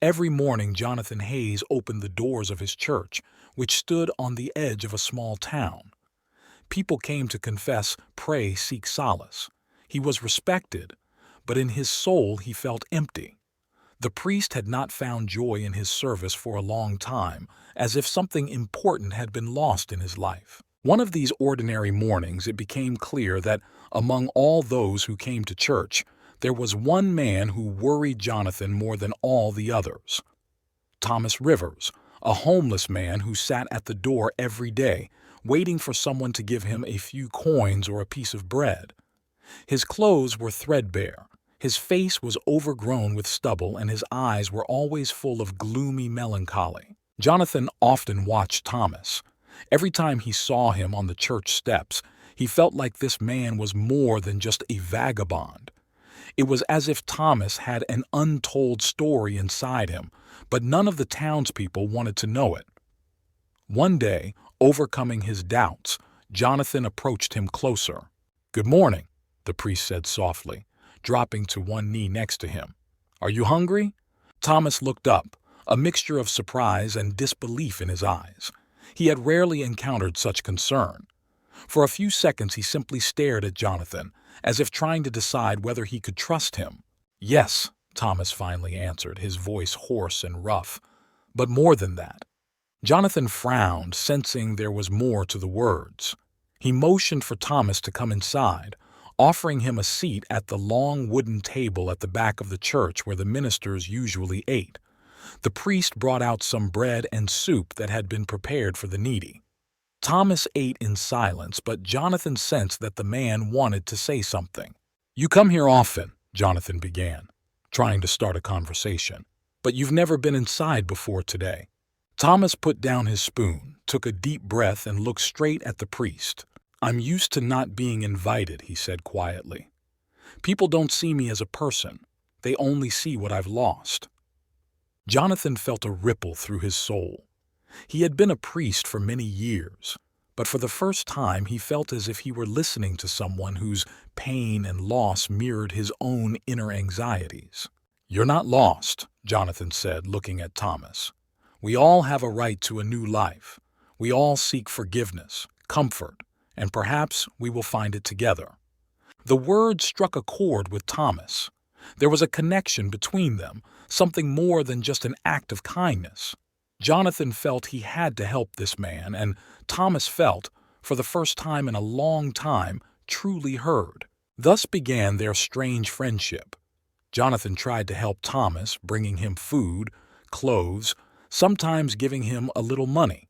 Every morning, Jonathan Hayes opened the doors of his church, which stood on the edge of a small town. People came to confess, pray, seek solace. He was respected, but in his soul he felt empty. The priest had not found joy in his service for a long time, as if something important had been lost in his life. One of these ordinary mornings it became clear that among all those who came to church, there was one man who worried Jonathan more than all the others. Thomas Rivers, a homeless man who sat at the door every day, waiting for someone to give him a few coins or a piece of bread. His clothes were threadbare, his face was overgrown with stubble, and his eyes were always full of gloomy melancholy. Jonathan often watched Thomas. Every time he saw him on the church steps, he felt like this man was more than just a vagabond. It was as if Thomas had an untold story inside him, but none of the townspeople wanted to know it. One day, overcoming his doubts, Jonathan approached him closer. "Good morning," the priest said softly, dropping to one knee next to him. "Are you hungry?" Thomas looked up, a mixture of surprise and disbelief in his eyes. He had rarely encountered such concern. For a few seconds he simply stared at Jonathan, as if trying to decide whether he could trust him. "Yes," Thomas finally answered, his voice hoarse and rough. "But more than that." Jonathan frowned, sensing there was more to the words. He motioned for Thomas to come inside, offering him a seat at the long wooden table at the back of the church where the ministers usually ate. The priest brought out some bread and soup that had been prepared for the needy. Thomas ate in silence, but Jonathan sensed that the man wanted to say something. "You come here often," Jonathan began, trying to start a conversation, "but you've never been inside before today." Thomas put down his spoon, took a deep breath, and looked straight at the priest. "I'm used to not being invited," he said quietly. "People don't see me as a person. They only see what I've lost." Jonathan felt a ripple through his soul. He had been a priest for many years, but for the first time he felt as if he were listening to someone whose pain and loss mirrored his own inner anxieties. "You're not lost," Jonathan said, looking at Thomas. "We all have a right to a new life. We all seek forgiveness, comfort, and perhaps we will find it together." The words struck a chord with Thomas. There was a connection between them, something more than just an act of kindness. Jonathan felt he had to help this man, and Thomas felt, for the first time in a long time, truly heard. Thus began their strange friendship. Jonathan tried to help Thomas, bringing him food, clothes, sometimes giving him a little money.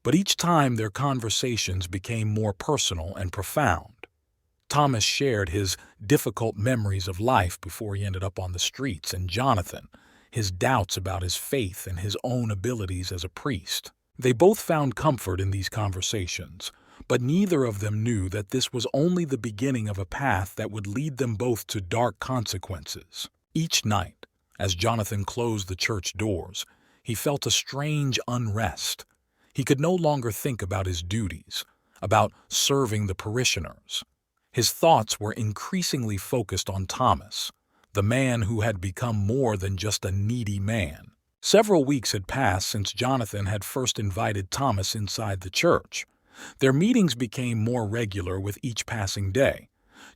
But each time their conversations became more personal and profound. Thomas shared his difficult memories of life before he ended up on the streets, and Jonathan, his doubts about his faith and his own abilities as a priest. They both found comfort in these conversations, but neither of them knew that this was only the beginning of a path that would lead them both to dark consequences. Each night, as Jonathan closed the church doors, he felt a strange unrest. He could no longer think about his duties, about serving the parishioners. His thoughts were increasingly focused on Thomas, the man who had become more than just a needy man. Several weeks had passed since Jonathan had first invited Thomas inside the church. Their meetings became more regular with each passing day.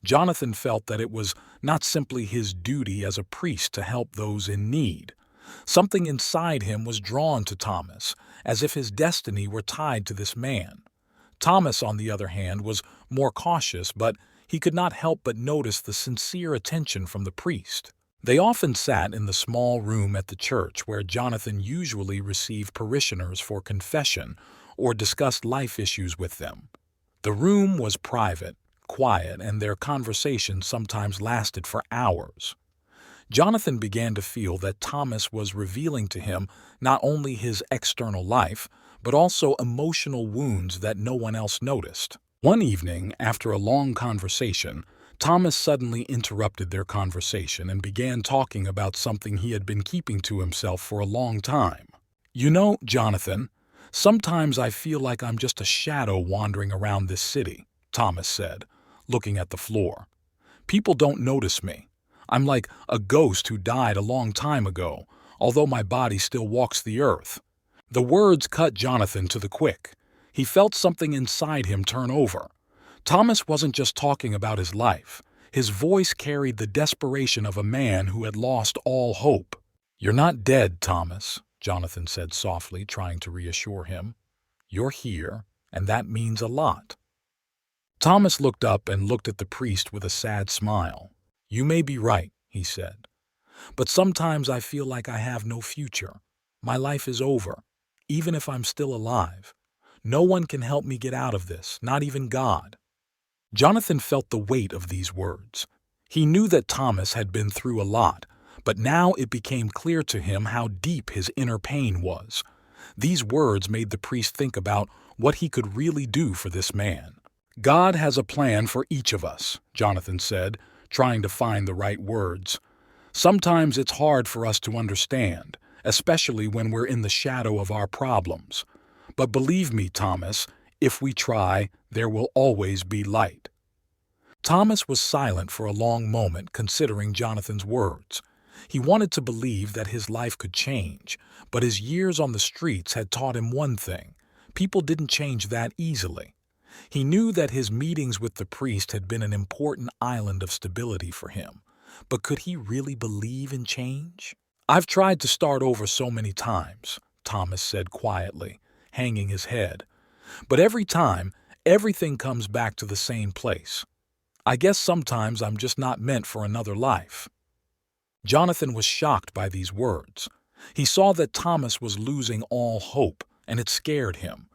Jonathan felt that it was not simply his duty as a priest to help those in need. Something inside him was drawn to Thomas, as if his destiny were tied to this man. Thomas, on the other hand, was more cautious, but he could not help but notice the sincere attention from the priest. They often sat in the small room at the church where Jonathan usually received parishioners for confession or discussed life issues with them. The room was private, quiet, and their conversations sometimes lasted for hours. Jonathan began to feel that Thomas was revealing to him not only his external life, but also emotional wounds that no one else noticed. One evening, after a long conversation, Thomas suddenly interrupted their conversation and began talking about something he had been keeping to himself for a long time. "You know, Jonathan, sometimes I feel like I'm just a shadow wandering around this city," Thomas said, looking at the floor. "People don't notice me. I'm like a ghost who died a long time ago, although my body still walks the earth." The words cut Jonathan to the quick. He felt something inside him turn over. Thomas wasn't just talking about his life. His voice carried the desperation of a man who had lost all hope. "You're not dead, Thomas," Jonathan said softly, trying to reassure him. "You're here, and that means a lot." Thomas looked up and looked at the priest with a sad smile. "You may be right," he said, "but sometimes I feel like I have no future. My life is over, even if I'm still alive. No one can help me get out of this, not even God." Jonathan felt the weight of these words. He knew that Thomas had been through a lot, but now it became clear to him how deep his inner pain was. These words made the priest think about what he could really do for this man. "God has a plan for each of us," Jonathan said, trying to find the right words. "Sometimes it's hard for us to understand, especially when we're in the shadow of our problems. But believe me, Thomas, if we try, there will always be light." Thomas was silent for a long moment, considering Jonathan's words. He wanted to believe that his life could change, but his years on the streets had taught him one thing: people didn't change that easily. He knew that his meetings with the priest had been an important island of stability for him, but could he really believe in change? "I've tried to start over so many times," Thomas said quietly, hanging his head. "But every time, everything comes back to the same place. I guess sometimes I'm just not meant for another life." Jonathan was shocked by these words. He saw that Thomas was losing all hope, and it scared him.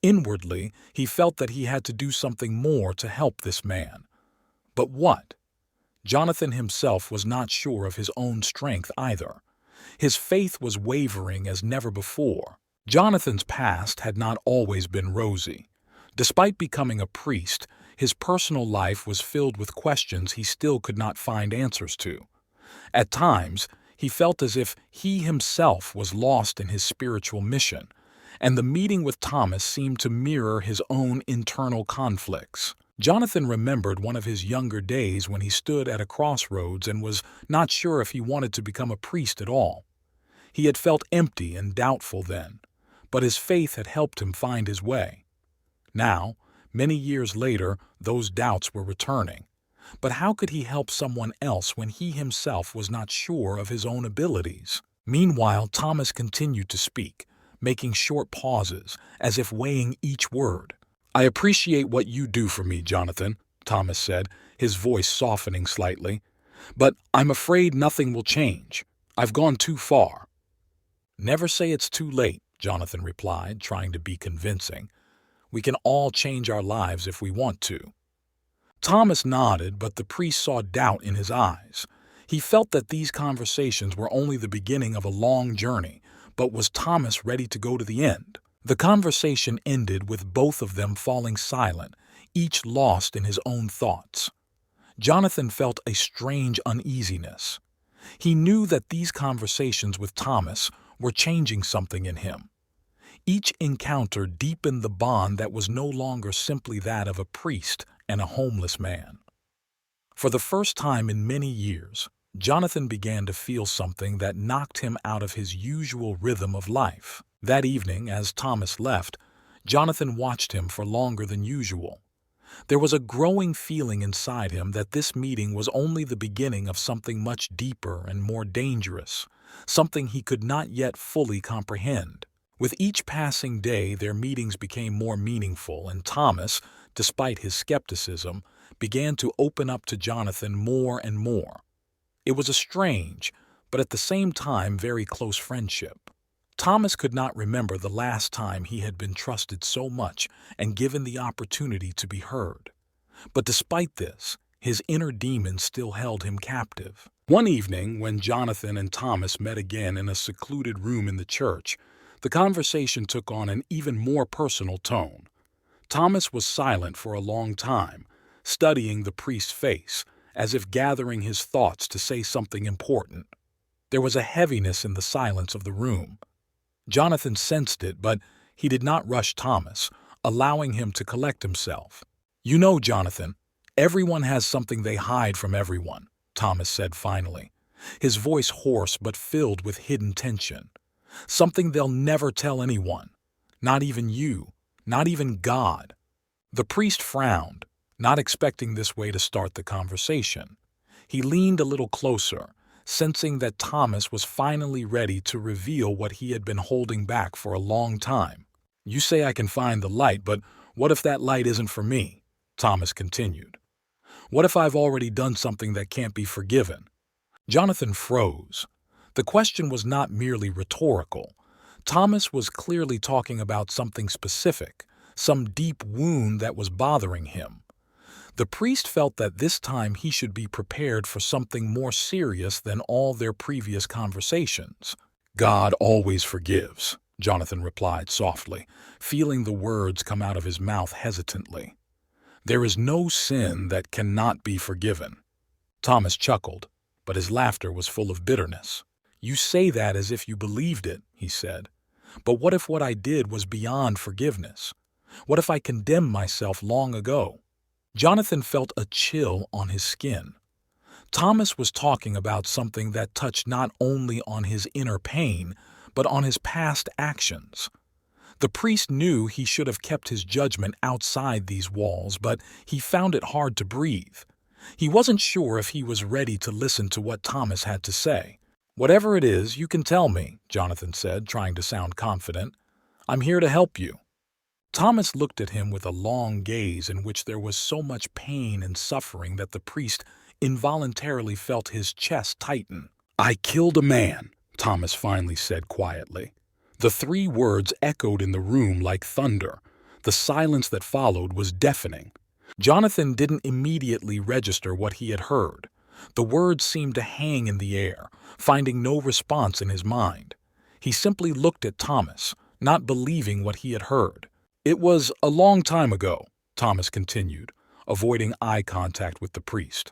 Inwardly, he felt that he had to do something more to help this man. But what? Jonathan himself was not sure of his own strength either. His faith was wavering as never before. Jonathan's past had not always been rosy. Despite becoming a priest, his personal life was filled with questions he still could not find answers to. At times, he felt as if he himself was lost in his spiritual mission, and the meeting with Thomas seemed to mirror his own internal conflicts. Jonathan remembered one of his younger days when he stood at a crossroads and was not sure if he wanted to become a priest at all. He had felt empty and doubtful then, but his faith had helped him find his way. Now, many years later, those doubts were returning. But how could he help someone else when he himself was not sure of his own abilities? Meanwhile, Thomas continued to speak, making short pauses, as if weighing each word. "I appreciate what you do for me, Jonathan," Thomas said, his voice softening slightly. "But I'm afraid nothing will change. I've gone too far." "Never say it's too late," Jonathan replied, trying to be convincing. "We can all change our lives if we want to." Thomas nodded, but the priest saw doubt in his eyes. He felt that these conversations were only the beginning of a long journey, but was Thomas ready to go to the end? The conversation ended with both of them falling silent, each lost in his own thoughts. Jonathan felt a strange uneasiness. He knew that these conversations with Thomas were changing something in him. Each encounter deepened the bond that was no longer simply that of a priest and a homeless man. For the first time in many years, Jonathan began to feel something that knocked him out of his usual rhythm of life. That evening, as Thomas left, Jonathan watched him for longer than usual. There was a growing feeling inside him that this meeting was only the beginning of something much deeper and more dangerous, something he could not yet fully comprehend. With each passing day, their meetings became more meaningful, and Thomas, despite his skepticism, began to open up to Jonathan more and more. It was a strange, but at the same time very close friendship. Thomas could not remember the last time he had been trusted so much and given the opportunity to be heard. But despite this, his inner demons still held him captive. One evening, when Jonathan and Thomas met again in a secluded room in the church, the conversation took on an even more personal tone. Thomas was silent for a long time, studying the priest's face, as if gathering his thoughts to say something important. There was a heaviness in the silence of the room. Jonathan sensed it, but he did not rush Thomas, allowing him to collect himself. "You know, Jonathan, everyone has something they hide from everyone," Thomas said finally. his voice hoarse but filled with hidden tension. "Something they'll never tell anyone. Not even you. Not even God." The priest frowned, not expecting this way to start the conversation. He leaned a little closer, sensing that Thomas was finally ready to reveal what he had been holding back for a long time. "You say I can find the light, but what if that light isn't for me?" Thomas continued. "What if I've already done something that can't be forgiven?" Jonathan froze. The question was not merely rhetorical. Thomas was clearly talking about something specific, some deep wound that was bothering him. The priest felt that this time he should be prepared for something more serious than all their previous conversations. "God always forgives," Jonathan replied softly, feeling the words come out of his mouth hesitantly. "There is no sin that cannot be forgiven." Thomas chuckled, but his laughter was full of bitterness. "You say that as if you believed it," he said. "But what if what I did was beyond forgiveness? What if I condemned myself long ago?" Jonathan felt a chill on his skin. Thomas was talking about something that touched not only on his inner pain, but on his past actions. The priest knew he should have kept his judgment outside these walls, but he found it hard to breathe. He wasn't sure if he was ready to listen to what Thomas had to say. "Whatever it is, you can tell me," Jonathan said, trying to sound confident. "I'm here to help you." Thomas looked at him with a long gaze in which there was so much pain and suffering that the priest involuntarily felt his chest tighten. "I killed a man," Thomas finally said quietly. The 3 words echoed in the room like thunder. The silence that followed was deafening. Jonathan didn't immediately register what he had heard. The words seemed to hang in the air, finding no response in his mind. He simply looked at Thomas, not believing what he had heard. "It was a long time ago," Thomas continued, avoiding eye contact with the priest.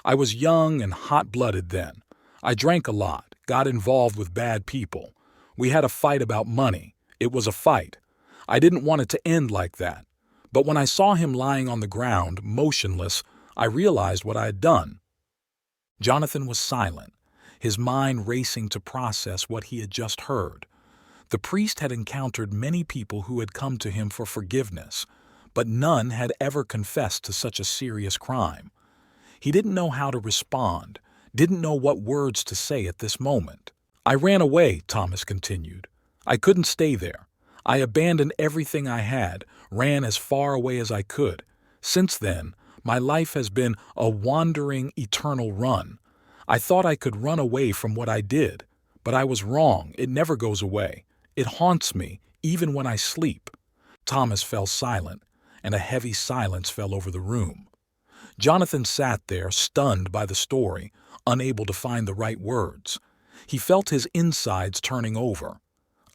"I was young and hot-blooded then. I drank a lot, got involved with bad people. We had a fight about money. It was a fight. I didn't want it to end like that. But when I saw him lying on the ground, motionless, I realized what I had done." Jonathan was silent, his mind racing to process what he had just heard. The priest had encountered many people who had come to him for forgiveness, but none had ever confessed to such a serious crime. He didn't know how to respond, didn't know what words to say at this moment. "I ran away," Thomas continued. "I couldn't stay there. I abandoned everything I had, ran as far away as I could. Since then, my life has been a wandering, eternal run. I thought I could run away from what I did, but I was wrong. It never goes away. It haunts me, even when I sleep." Thomas fell silent, and a heavy silence fell over the room. Jonathan sat there, stunned by the story, unable to find the right words. He felt his insides turning over.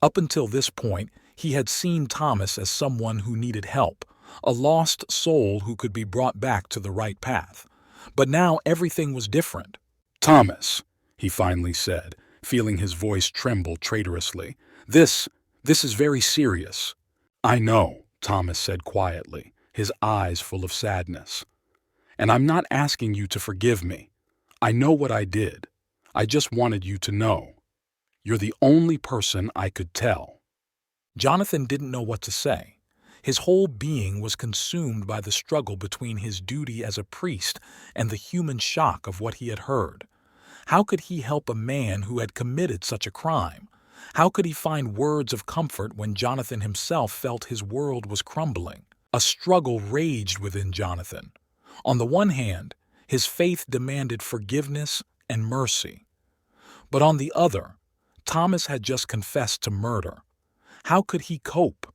Up until this point, he had seen Thomas as someone who needed help, a lost soul who could be brought back to the right path. But now everything was different. "Thomas," he finally said, feeling his voice tremble traitorously, This is very serious." "I know," Thomas said quietly, his eyes full of sadness. "And I'm not asking you to forgive me. I know what I did. I just wanted you to know. You're the only person I could tell." Jonathan didn't know what to say. His whole being was consumed by the struggle between his duty as a priest and the human shock of what he had heard. How could he help a man who had committed such a crime? How could he find words of comfort when Jonathan himself felt his world was crumbling? A struggle raged within Jonathan. On the one hand, his faith demanded forgiveness and mercy. But on the other, Thomas had just confessed to murder. How could he cope?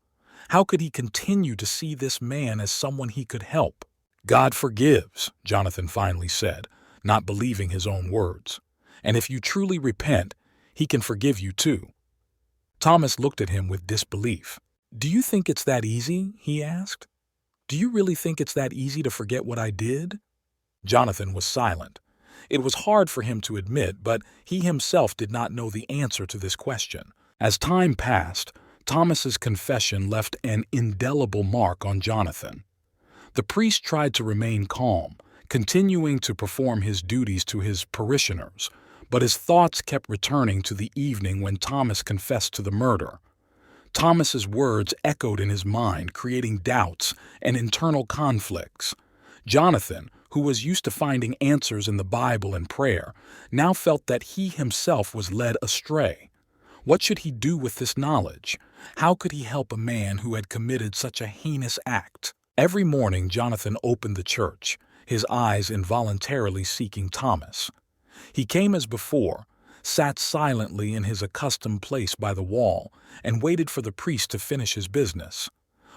How could he continue to see this man as someone he could help? "God forgives," Jonathan finally said, not believing his own words. "And if you truly repent, he can forgive you too." Thomas looked at him with disbelief. "Do you think it's that easy?" he asked. "Do you really think it's that easy to forget what I did?" Jonathan was silent. It was hard for him to admit, but he himself did not know the answer to this question. As time passed, Thomas's confession left an indelible mark on Jonathan. The priest tried to remain calm, continuing to perform his duties to his parishioners, But his thoughts kept returning to the evening when Thomas confessed to the murder. Thomas's words echoed in his mind, creating doubts and internal conflicts. Jonathan, who was used to finding answers in the Bible and prayer, now felt that he himself was led astray. What should he do with this knowledge? How could he help a man who had committed such a heinous act? Every morning Jonathan opened the church, his eyes involuntarily seeking Thomas. He came as before, sat silently in his accustomed place by the wall, and waited for the priest to finish his business.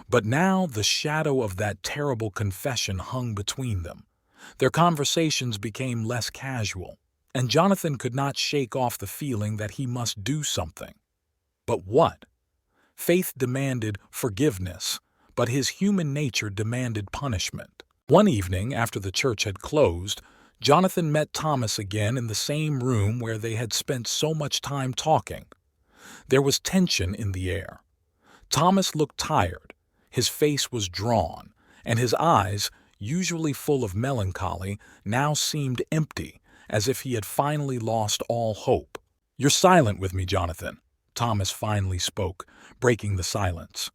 But now the shadow of that terrible confession hung between them. Their conversations became less casual, and Jonathan could not shake off the feeling that he must do something. But what? Faith demanded forgiveness, but his human nature demanded punishment. One evening, after the church had closed, Jonathan met Thomas again in the same room where they had spent so much time talking. There was tension in the air. Thomas looked tired. His face was drawn, and his eyes, usually full of melancholy, now seemed empty, as if he had finally lost all hope. "You're silent with me, Jonathan," Thomas finally spoke, breaking the silence.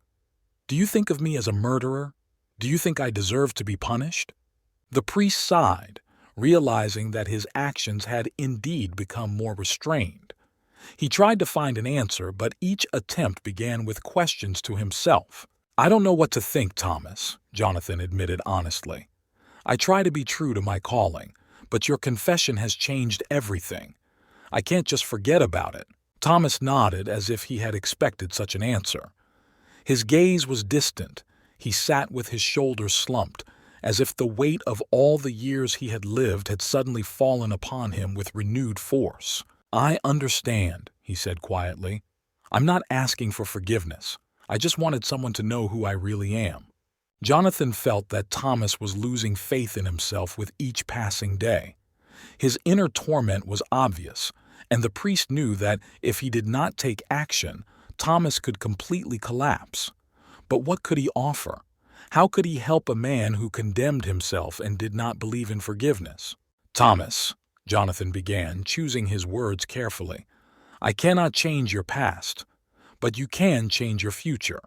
"Do you think of me as a murderer? Do you think I deserve to be punished?" The priest sighed, realizing that his actions had indeed become more restrained. He tried to find an answer, but each attempt began with questions to himself. "I don't know what to think, Thomas," Jonathan admitted honestly. "I try to be true to my calling, but your confession has changed everything. I can't just forget about it." Thomas nodded as if he had expected such an answer. His gaze was distant. He sat with his shoulders slumped, as if the weight of all the years he had lived had suddenly fallen upon him with renewed force. "I understand," he said quietly. "I'm not asking for forgiveness. I just wanted someone to know who I really am." Jonathan felt that Thomas was losing faith in himself with each passing day. His inner torment was obvious, and the priest knew that if he did not take action, Thomas could completely collapse. But what could he offer? How could he help a man who condemned himself and did not believe in forgiveness? "Thomas," Jonathan began, choosing his words carefully, "I cannot change your past, but you can change your future.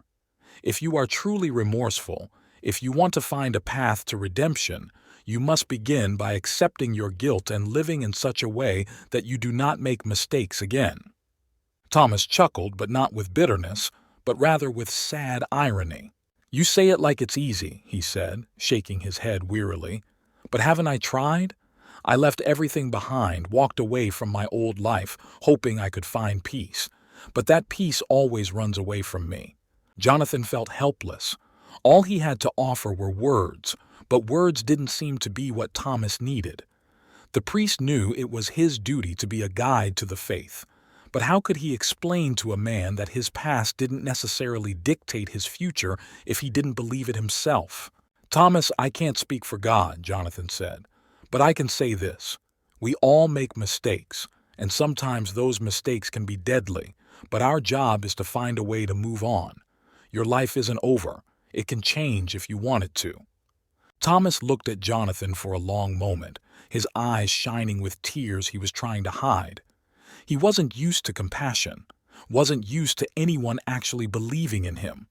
If you are truly remorseful, if you want to find a path to redemption, you must begin by accepting your guilt and living in such a way that you do not make mistakes again." Thomas chuckled, but not with bitterness, but rather with sad irony. "You say it like it's easy," he said, shaking his head wearily. "But haven't I tried? I left everything behind, walked away from my old life, hoping I could find peace. But that peace always runs away from me." Jonathan felt helpless. All he had to offer were words, but words didn't seem to be what Thomas needed. The priest knew it was his duty to be a guide to the faith, but how could he explain to a man that his past didn't necessarily dictate his future if he didn't believe it himself? "Thomas, I can't speak for God," Jonathan said, "but I can say this. We all make mistakes, and sometimes those mistakes can be deadly, but our job is to find a way to move on. Your life isn't over. It can change if you want it to." Thomas looked at Jonathan for a long moment, his eyes shining with tears he was trying to hide. He wasn't used to compassion, wasn't used to anyone actually believing in him.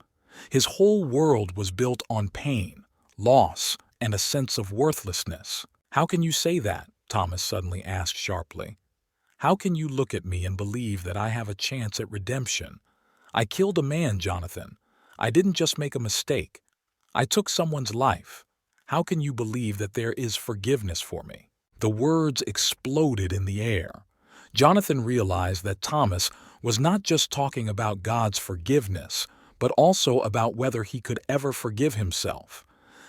His whole world was built on pain, loss, and a sense of worthlessness. "How can you say that?" Thomas suddenly asked sharply. "How can you look at me and believe that I have a chance at redemption? I killed a man, Jonathan. I didn't just make a mistake. I took someone's life. How can you believe that there is forgiveness for me?" The words exploded in the air. Jonathan realized that Thomas was not just talking about God's forgiveness, but also about whether he could ever forgive himself.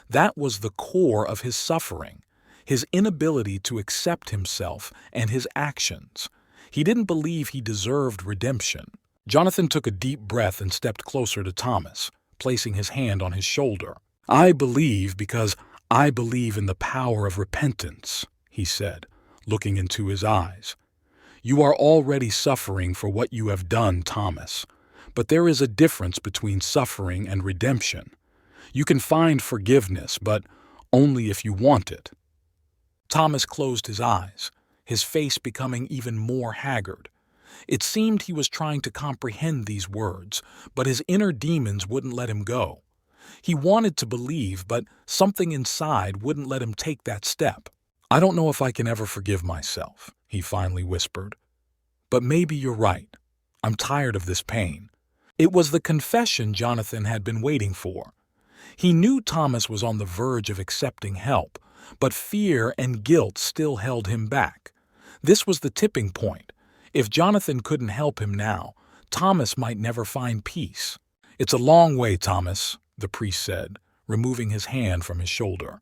That was the core of his suffering, his inability to accept himself and his actions. He didn't believe he deserved redemption. Jonathan took a deep breath and stepped closer to Thomas, placing his hand on his shoulder. "I believe because I believe in the power of repentance," he said, looking into his eyes. "You are already suffering for what you have done, Thomas, but there is a difference between suffering and redemption. You can find forgiveness, but only if you want it." Thomas closed his eyes, his face becoming even more haggard. It seemed he was trying to comprehend these words, but his inner demons wouldn't let him go. He wanted to believe, but something inside wouldn't let him take that step. "I don't know if I can ever forgive myself," he finally whispered. "But maybe you're right. I'm tired of this pain." It was the confession Jonathan had been waiting for. He knew Thomas was on the verge of accepting help, but fear and guilt still held him back. This was the tipping point. If Jonathan couldn't help him now, Thomas might never find peace. "It's a long way, Thomas," the priest said, removing his hand from his shoulder.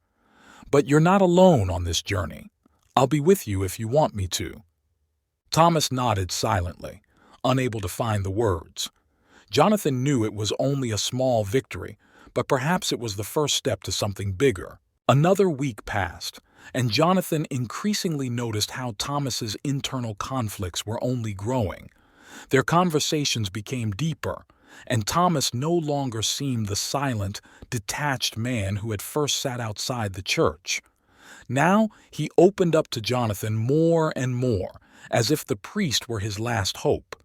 "But you're not alone on this journey. I'll be with you if you want me to." Thomas nodded silently, unable to find the words. Jonathan knew it was only a small victory, but perhaps it was the first step to something bigger. Another week passed, and Jonathan increasingly noticed how Thomas's internal conflicts were only growing. Their conversations became deeper, and Thomas no longer seemed the silent, detached man who had first sat outside the church. Now he opened up to Jonathan more and more, as if the priest were his last hope.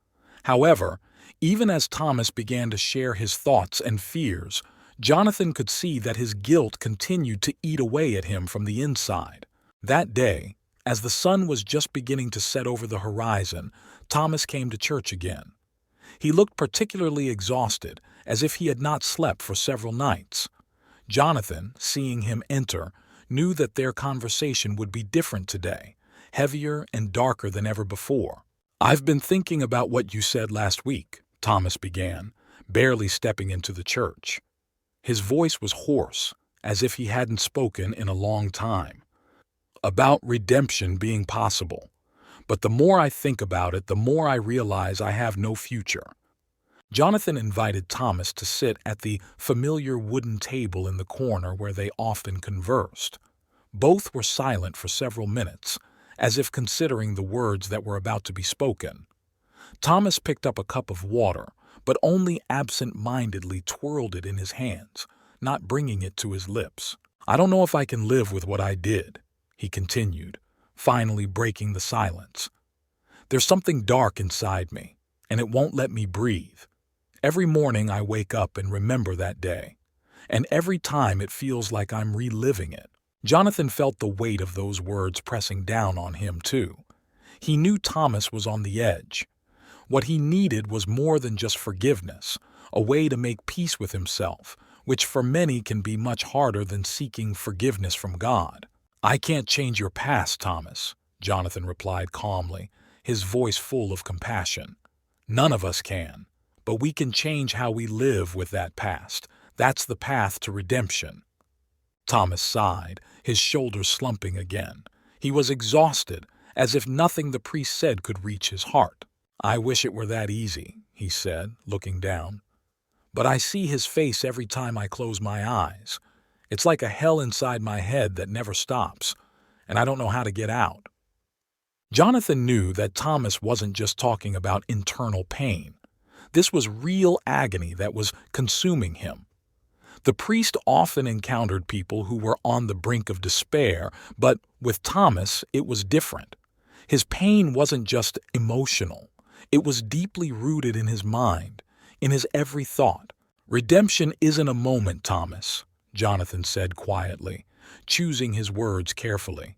However, even as Thomas began to share his thoughts and fears, Jonathan could see that his guilt continued to eat away at him from the inside. That day, as the sun was just beginning to set over the horizon, Thomas came to church again. He looked particularly exhausted, as if he had not slept for several nights. Jonathan, seeing him enter, knew that their conversation would be different today, heavier and darker than ever before. "I've been thinking about what you said last week," Thomas began, barely stepping into the church. His voice was hoarse, as if he hadn't spoken in a long time. "About redemption being possible. But the more I think about it, the more I realize I have no future." Jonathan invited Thomas to sit at the familiar wooden table in the corner where they often conversed. Both were silent for several minutes, as if considering the words that were about to be spoken. Thomas picked up a cup of water, but only absent-mindedly twirled it in his hands, not bringing it to his lips. "I don't know if I can live with what I did," he continued, finally breaking the silence. "There's something dark inside me, and it won't let me breathe. Every morning I wake up and remember that day, and every time it feels like I'm reliving it." Jonathan felt the weight of those words pressing down on him, too. He knew Thomas was on the edge. What he needed was more than just forgiveness, a way to make peace with himself, which for many can be much harder than seeking forgiveness from God. "I can't change your past, Thomas," Jonathan replied calmly, his voice full of compassion. "None of us can, but we can change how we live with that past. That's the path to redemption." Thomas sighed, his shoulders slumping again. He was exhausted, as if nothing the priest said could reach his heart. "I wish it were that easy," he said, looking down. "But I see his face every time I close my eyes. It's like a hell inside my head that never stops, and I don't know how to get out." Jonathan knew that Thomas wasn't just talking about internal pain. This was real agony that was consuming him. The priest often encountered people who were on the brink of despair, but with Thomas it was different. His pain wasn't just emotional. It was deeply rooted in his mind, in his every thought. "Redemption isn't a moment, Thomas," Jonathan said quietly, choosing his words carefully.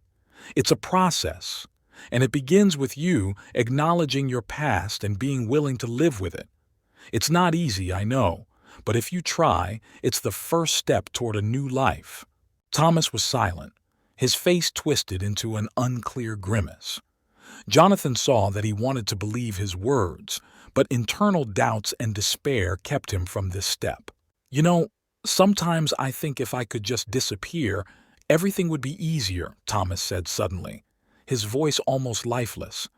"It's a process, and it begins with you acknowledging your past and being willing to live with it. It's not easy, I know, but if you try, it's the first step toward a new life." Thomas was silent, his face twisted into an unclear grimace. Jonathan saw that he wanted to believe his words, but internal doubts and despair kept him from this step. "You know, sometimes I think if I could just disappear, everything would be easier," Thomas said suddenly, his voice almost lifeless.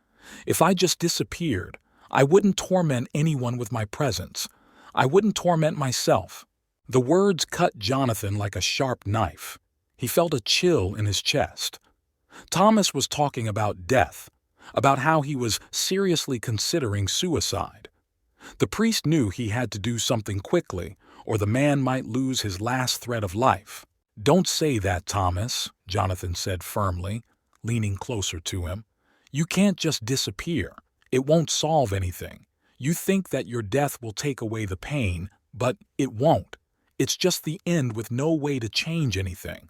"If I just disappeared, I wouldn't torment anyone with my presence. I wouldn't torment myself." The words cut Jonathan like a sharp knife. He felt a chill in his chest. Thomas was talking about death, about how he was seriously considering suicide. The priest knew he had to do something quickly, or the man might lose his last thread of life. "Don't say that, Thomas," Jonathan said firmly, leaning closer to him. You can't just disappear. It won't solve anything. You think that your death will take away the pain, but it won't. It's just the end with no way to change anything.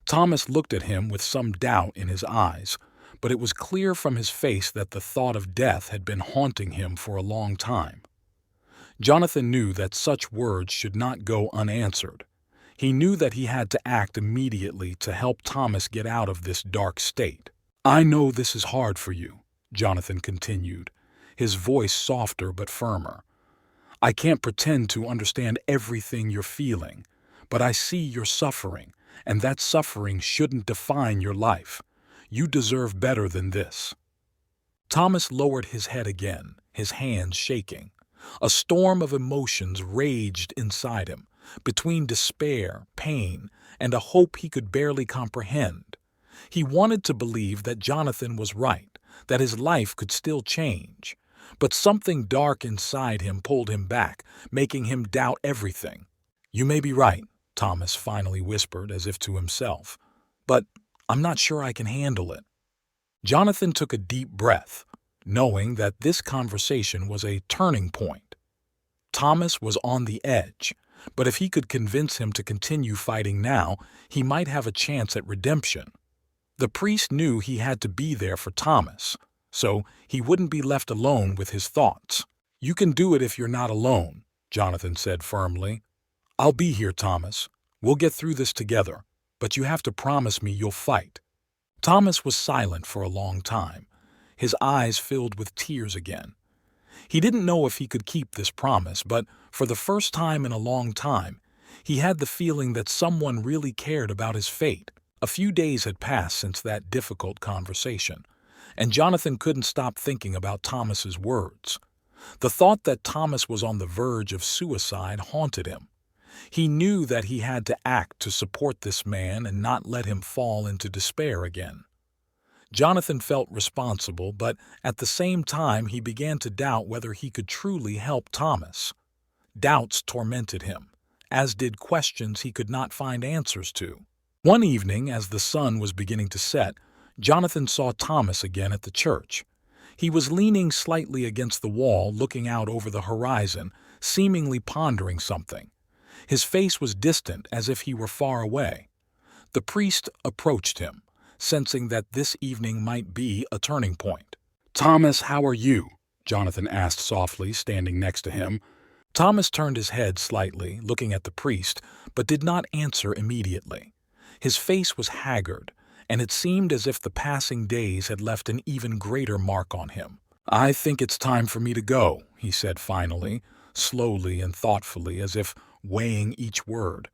Thomas looked at him with some doubt in his eyes, but it was clear from his face that the thought of death had been haunting him for a long time. Jonathan knew that such words should not go unanswered. He knew that he had to act immediately to help Thomas get out of this dark state. "I know this is hard for you," Jonathan continued, his voice softer but firmer. "I can't pretend to understand everything you're feeling, but I see you're suffering, and that suffering shouldn't define your life. You deserve better than this." Thomas lowered his head again, his hands shaking. A storm of emotions raged inside him, between despair, pain, and a hope he could barely comprehend. He wanted to believe that Jonathan was right, that his life could still change. But something dark inside him pulled him back, making him doubt everything. "You may be right," Thomas finally whispered as if to himself, "but I'm not sure I can handle it." Jonathan took a deep breath, knowing that this conversation was a turning point. Thomas was on the edge, but if he could convince him to continue fighting now, he might have a chance at redemption. The priest knew he had to be there for Thomas, so he wouldn't be left alone with his thoughts. "You can do it if you're not alone," Jonathan said firmly. "I'll be here, Thomas. We'll get through this together, but you have to promise me you'll fight." Thomas was silent for a long time, his eyes filled with tears again. He didn't know if he could keep this promise, but for the first time in a long time, he had the feeling that someone really cared about his fate. A few days had passed since that difficult conversation, and Jonathan couldn't stop thinking about Thomas's words. The thought that Thomas was on the verge of suicide haunted him. He knew that he had to act to support this man and not let him fall into despair again. Jonathan felt responsible, but at the same time he began to doubt whether he could truly help Thomas. Doubts tormented him, as did questions he could not find answers to. One evening, as the sun was beginning to set, Jonathan saw Thomas again at the church. He was leaning slightly against the wall, looking out over the horizon, seemingly pondering something. His face was distant, as if he were far away. The priest approached him, sensing that this evening might be a turning point. "Thomas, how are you?" Jonathan asked softly, standing next to him. Thomas turned his head slightly, looking at the priest, but did not answer immediately. His face was haggard, and it seemed as if the passing days had left an even greater mark on him. "I think it's time for me to go," he said finally, slowly and thoughtfully, as if weighing each word.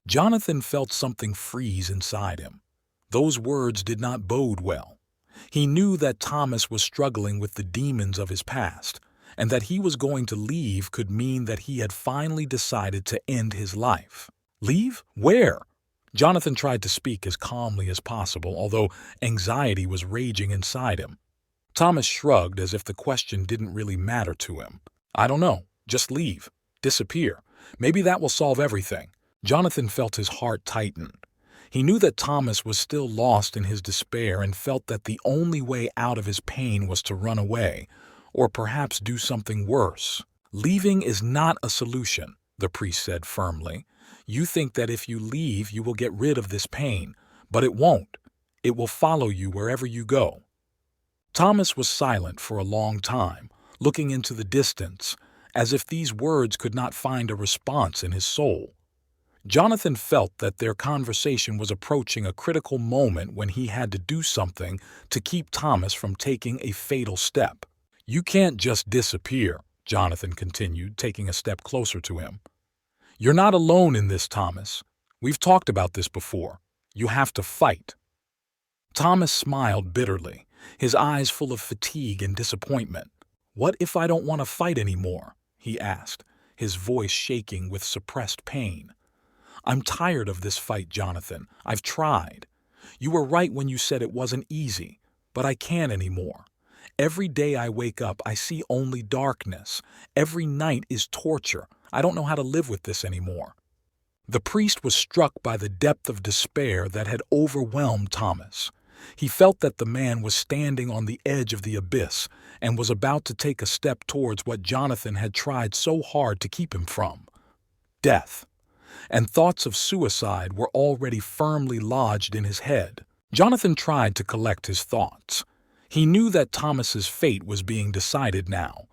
Jonathan felt something freeze inside him. Those words did not bode well. He knew that Thomas was struggling with the demons of his past, and that he was going to leave could mean that he had finally decided to end his life. Leave? Where? Jonathan tried to speak as calmly as possible, although anxiety was raging inside him. Thomas shrugged as if the question didn't really matter to him. "I don't know. Just leave. Disappear. Maybe that will solve everything." Jonathan felt his heart tighten. He knew that Thomas was still lost in his despair and felt that the only way out of his pain was to run away, or perhaps do something worse. "Leaving is not a solution," the priest said firmly. "You think that if you leave you will get rid of this pain, but it won't. It will follow you wherever you go." Thomas was silent for a long time, looking into the distance, as if these words could not find a response in his soul. Jonathan felt that their conversation was approaching a critical moment when he had to do something to keep Thomas from taking a fatal step. "You can't just disappear," Jonathan continued, taking a step closer to him. "You're not alone in this, Thomas. We've talked about this before. You have to fight." Thomas smiled bitterly, his eyes full of fatigue and disappointment. "What if I don't want to fight anymore?" he asked, his voice shaking with suppressed pain. "I'm tired of this fight, Jonathan. I've tried. You were right when you said it wasn't easy, but I can't anymore. Every day I wake up, I see only darkness. Every night is torture. I don't know how to live with this anymore." The priest was struck by the depth of despair that had overwhelmed Thomas. He felt that the man was standing on the edge of the abyss and was about to take a step towards what Jonathan had tried so hard to keep him from: death. And thoughts of suicide were already firmly lodged in his head. Jonathan tried to collect his thoughts. He knew that Thomas's fate was being decided now.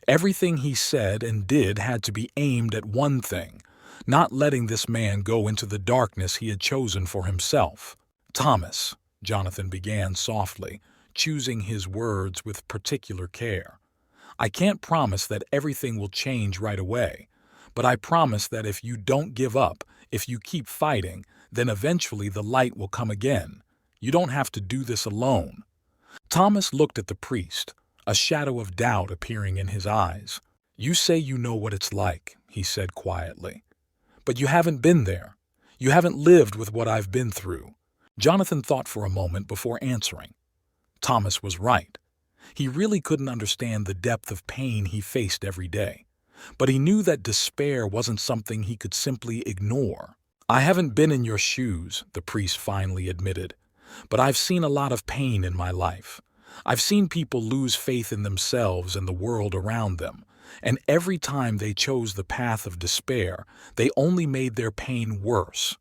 Everything he said and did had to be aimed at one thing: not letting this man go into the darkness he had chosen for himself. "Thomas," Jonathan began softly, choosing his words with particular care, "I can't promise that everything will change right away, but I promise that if you don't give up, if you keep fighting, then eventually the light will come again. You don't have to do this alone." Thomas looked at the priest, a shadow of doubt appearing in his eyes. "You say you know what it's like," he said quietly, "but you haven't been there. You haven't lived with what I've been through." Jonathan thought for a moment before answering. Thomas was right. He really couldn't understand the depth of pain he faced every day. But he knew that despair wasn't something he could simply ignore. "I haven't been in your shoes," the priest finally admitted, "but I've seen a lot of pain in my life. I've seen people lose faith in themselves and the world around them, and every time they chose the path of despair, they only made their pain worse.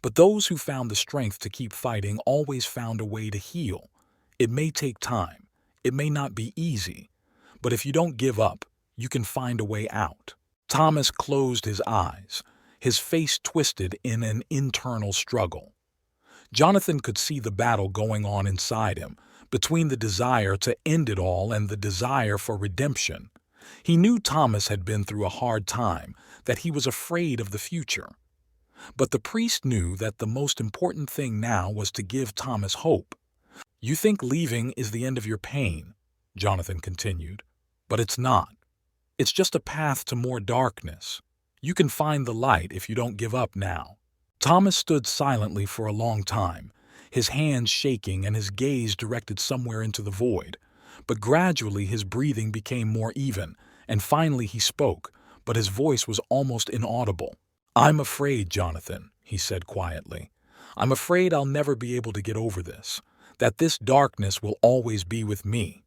But those who found the strength to keep fighting always found a way to heal. It may take time, it may not be easy, but if you don't give up, you can find a way out." Thomas closed his eyes, his face twisted in an internal struggle. Jonathan could see the battle going on inside him, between the desire to end it all and the desire for redemption. He knew Thomas had been through a hard time, that he was afraid of the future. But the priest knew that the most important thing now was to give Thomas hope. "You think leaving is the end of your pain," Jonathan continued, "but it's not. It's just a path to more darkness. You can find the light if you don't give up now." Thomas stood silently for a long time, his hands shaking and his gaze directed somewhere into the void. But gradually his breathing became more even, and finally he spoke, but his voice was almost inaudible. "I'm afraid, Jonathan," he said quietly. "I'm afraid I'll never be able to get over this, that this darkness will always be with me."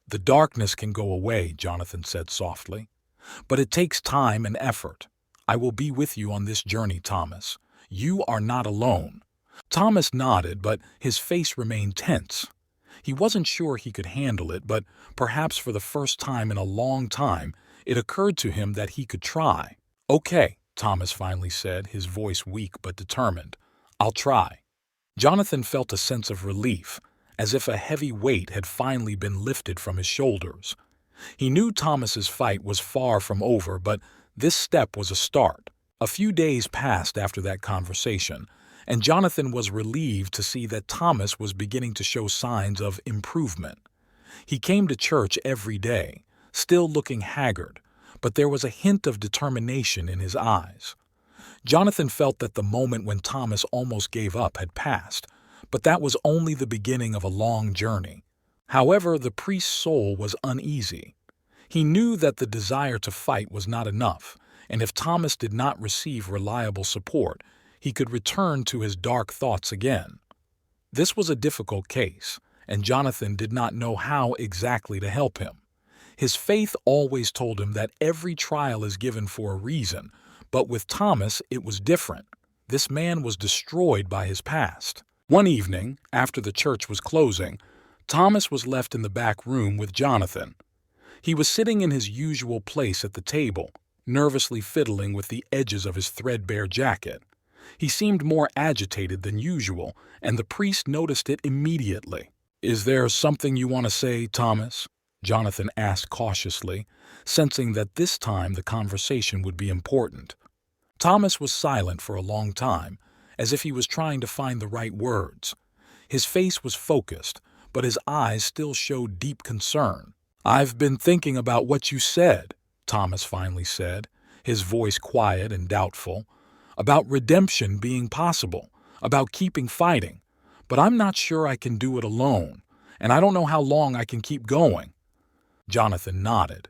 "The darkness can go away," Jonathan said softly, "but it takes time and effort. I will be with you on this journey, Thomas. You are not alone." Thomas nodded, but his face remained tense. He wasn't sure he could handle it, but perhaps for the first time in a long time, it occurred to him that he could try. "Okay," Thomas finally said, his voice weak but determined. "I'll try." Jonathan felt a sense of relief, as if a heavy weight had finally been lifted from his shoulders. He knew Thomas's fight was far from over, but this step was a start. A few days passed after that conversation, and Jonathan was relieved to see that Thomas was beginning to show signs of improvement. He came to church every day, still looking haggard, but there was a hint of determination in his eyes. Jonathan felt that the moment when Thomas almost gave up had passed, but that was only the beginning of a long journey. However, the priest's soul was uneasy. He knew that the desire to fight was not enough, and if Thomas did not receive reliable support, he could return to his dark thoughts again. This was a difficult case, and Jonathan did not know how exactly to help him. His faith always told him that every trial is given for a reason, but with Thomas it was different. This man was destroyed by his past. One evening, after the church was closing, Thomas was left in the back room with Jonathan. He was sitting in his usual place at the table, nervously fiddling with the edges of his threadbare jacket. He seemed more agitated than usual, and the priest noticed it immediately. "Is there something you want to say, Thomas?" Jonathan asked cautiously, sensing that this time the conversation would be important. Thomas was silent for a long time, as if he was trying to find the right words. His face was focused, but his eyes still showed deep concern. "I've been thinking about what you said," Thomas finally said, his voice quiet and doubtful, "about redemption being possible, about keeping fighting. But I'm not sure I can do it alone, and I don't know how long I can keep going." Jonathan nodded.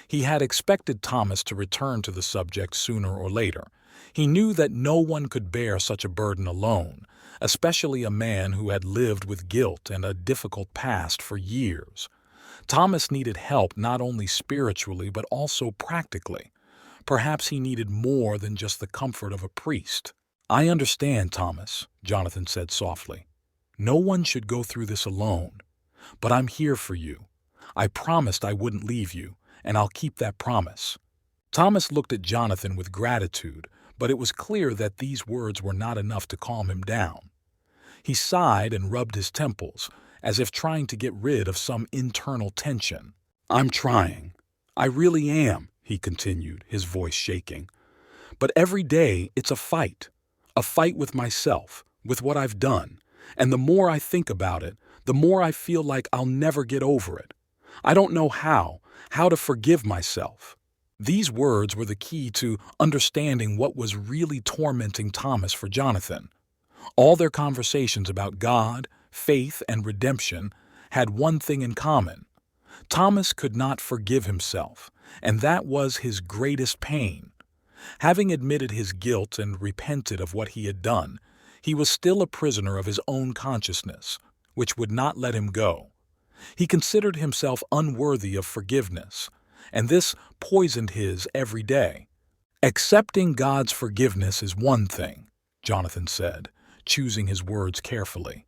He had expected Thomas to return to the subject sooner or later. He knew that no one could bear such a burden alone, especially a man who had lived with guilt and a difficult past for years. Thomas needed help not only spiritually but also practically. Perhaps he needed more than just the comfort of a priest. "I understand, Thomas," Jonathan said softly. "No one should go through this alone. But I'm here for you. I promised I wouldn't leave you, and I'll keep that promise." Thomas looked at Jonathan with gratitude, but it was clear that these words were not enough to calm him down. He sighed and rubbed his temples, as if trying to get rid of some internal tension. "I'm trying. I really am," he continued, his voice shaking. "But every day it's a fight with myself, with what I've done, and the more I think about it, the more I feel like I'll never get over it. I don't know how to forgive myself." These words were the key to understanding what was really tormenting Thomas for Jonathan. All their conversations about God, faith, and redemption had one thing in common. Thomas could not forgive himself, and that was his greatest pain. Having admitted his guilt and repented of what he had done, he was still a prisoner of his own consciousness, which would not let him go. He considered himself unworthy of forgiveness, and this poisoned his every day. "Accepting God's forgiveness is one thing," Jonathan said, choosing his words carefully.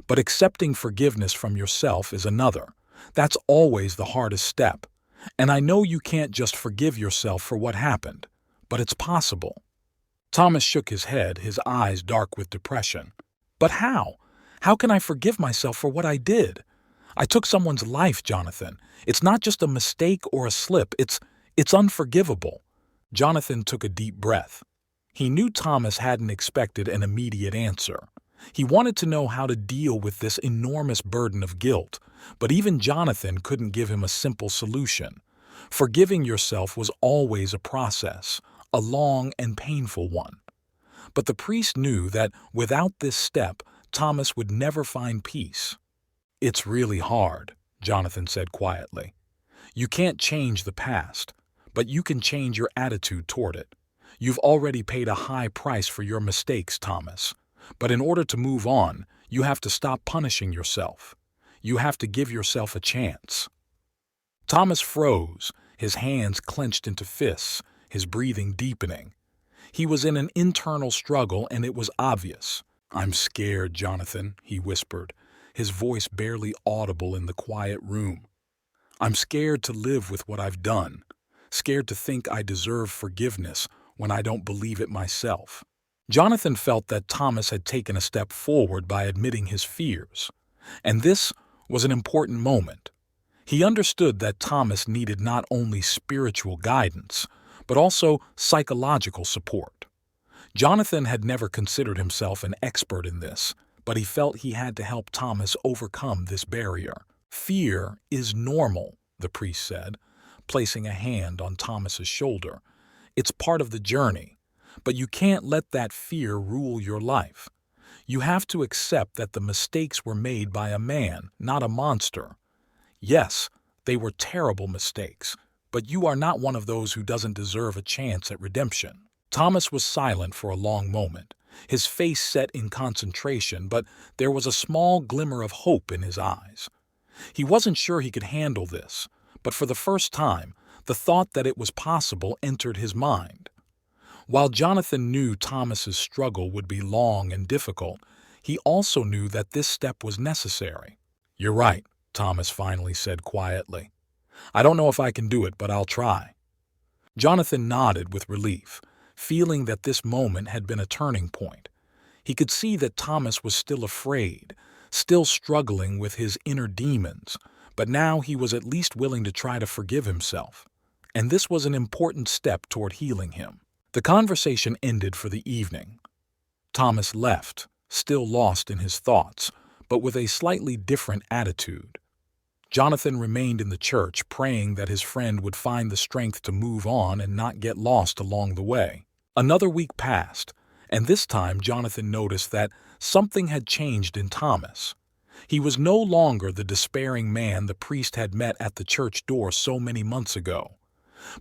"But accepting forgiveness from yourself is another. That's always the hardest step. And I know you can't just forgive yourself for what happened, but it's possible." Thomas shook his head, his eyes dark with depression. "But how? How can I forgive myself for what I did? I took someone's life, Jonathan. It's not just a mistake or a slip. It's unforgivable." Jonathan took a deep breath. He knew Thomas hadn't expected an immediate answer. He wanted to know how to deal with this enormous burden of guilt, but even Jonathan couldn't give him a simple solution. Forgiving yourself was always a process, a long and painful one. But the priest knew that without this step, Thomas would never find peace. "It's really hard," Jonathan said quietly. "You can't change the past, but you can change your attitude toward it. You've already paid a high price for your mistakes, Thomas. But in order to move on, you have to stop punishing yourself. You have to give yourself a chance." Thomas froze, his hands clenched into fists, his breathing deepening. He was in an internal struggle, and it was obvious. "I'm scared, Jonathan," he whispered, his voice barely audible in the quiet room. "I'm scared to live with what I've done, scared to think I deserve forgiveness when I don't believe it myself." Jonathan felt that Thomas had taken a step forward by admitting his fears, and this was an important moment. He understood that Thomas needed not only spiritual guidance, but also psychological support. Jonathan had never considered himself an expert in this, but he felt he had to help Thomas overcome this barrier. "Fear is normal," the priest said, placing a hand on Thomas's shoulder. "It's part of the journey, but you can't let that fear rule your life. You have to accept that the mistakes were made by a man, not a monster. Yes, they were terrible mistakes, but you are not one of those who doesn't deserve a chance at redemption." Thomas was silent for a long moment, his face set in concentration, but there was a small glimmer of hope in his eyes. He wasn't sure he could handle this, but for the first time, the thought that it was possible entered his mind. While Jonathan knew Thomas's struggle would be long and difficult, he also knew that this step was necessary. "You're right," Thomas finally said quietly. "I don't know if I can do it, but I'll try." Jonathan nodded with relief, feeling that this moment had been a turning point. He could see that Thomas was still afraid, still struggling with his inner demons, but now he was at least willing to try to forgive himself. And this was an important step toward healing him. The conversation ended for the evening. Thomas left, still lost in his thoughts, but with a slightly different attitude. Jonathan remained in the church, praying that his friend would find the strength to move on and not get lost along the way. Another week passed, and this time Jonathan noticed that something had changed in Thomas. He was no longer the despairing man the priest had met at the church door so many months ago.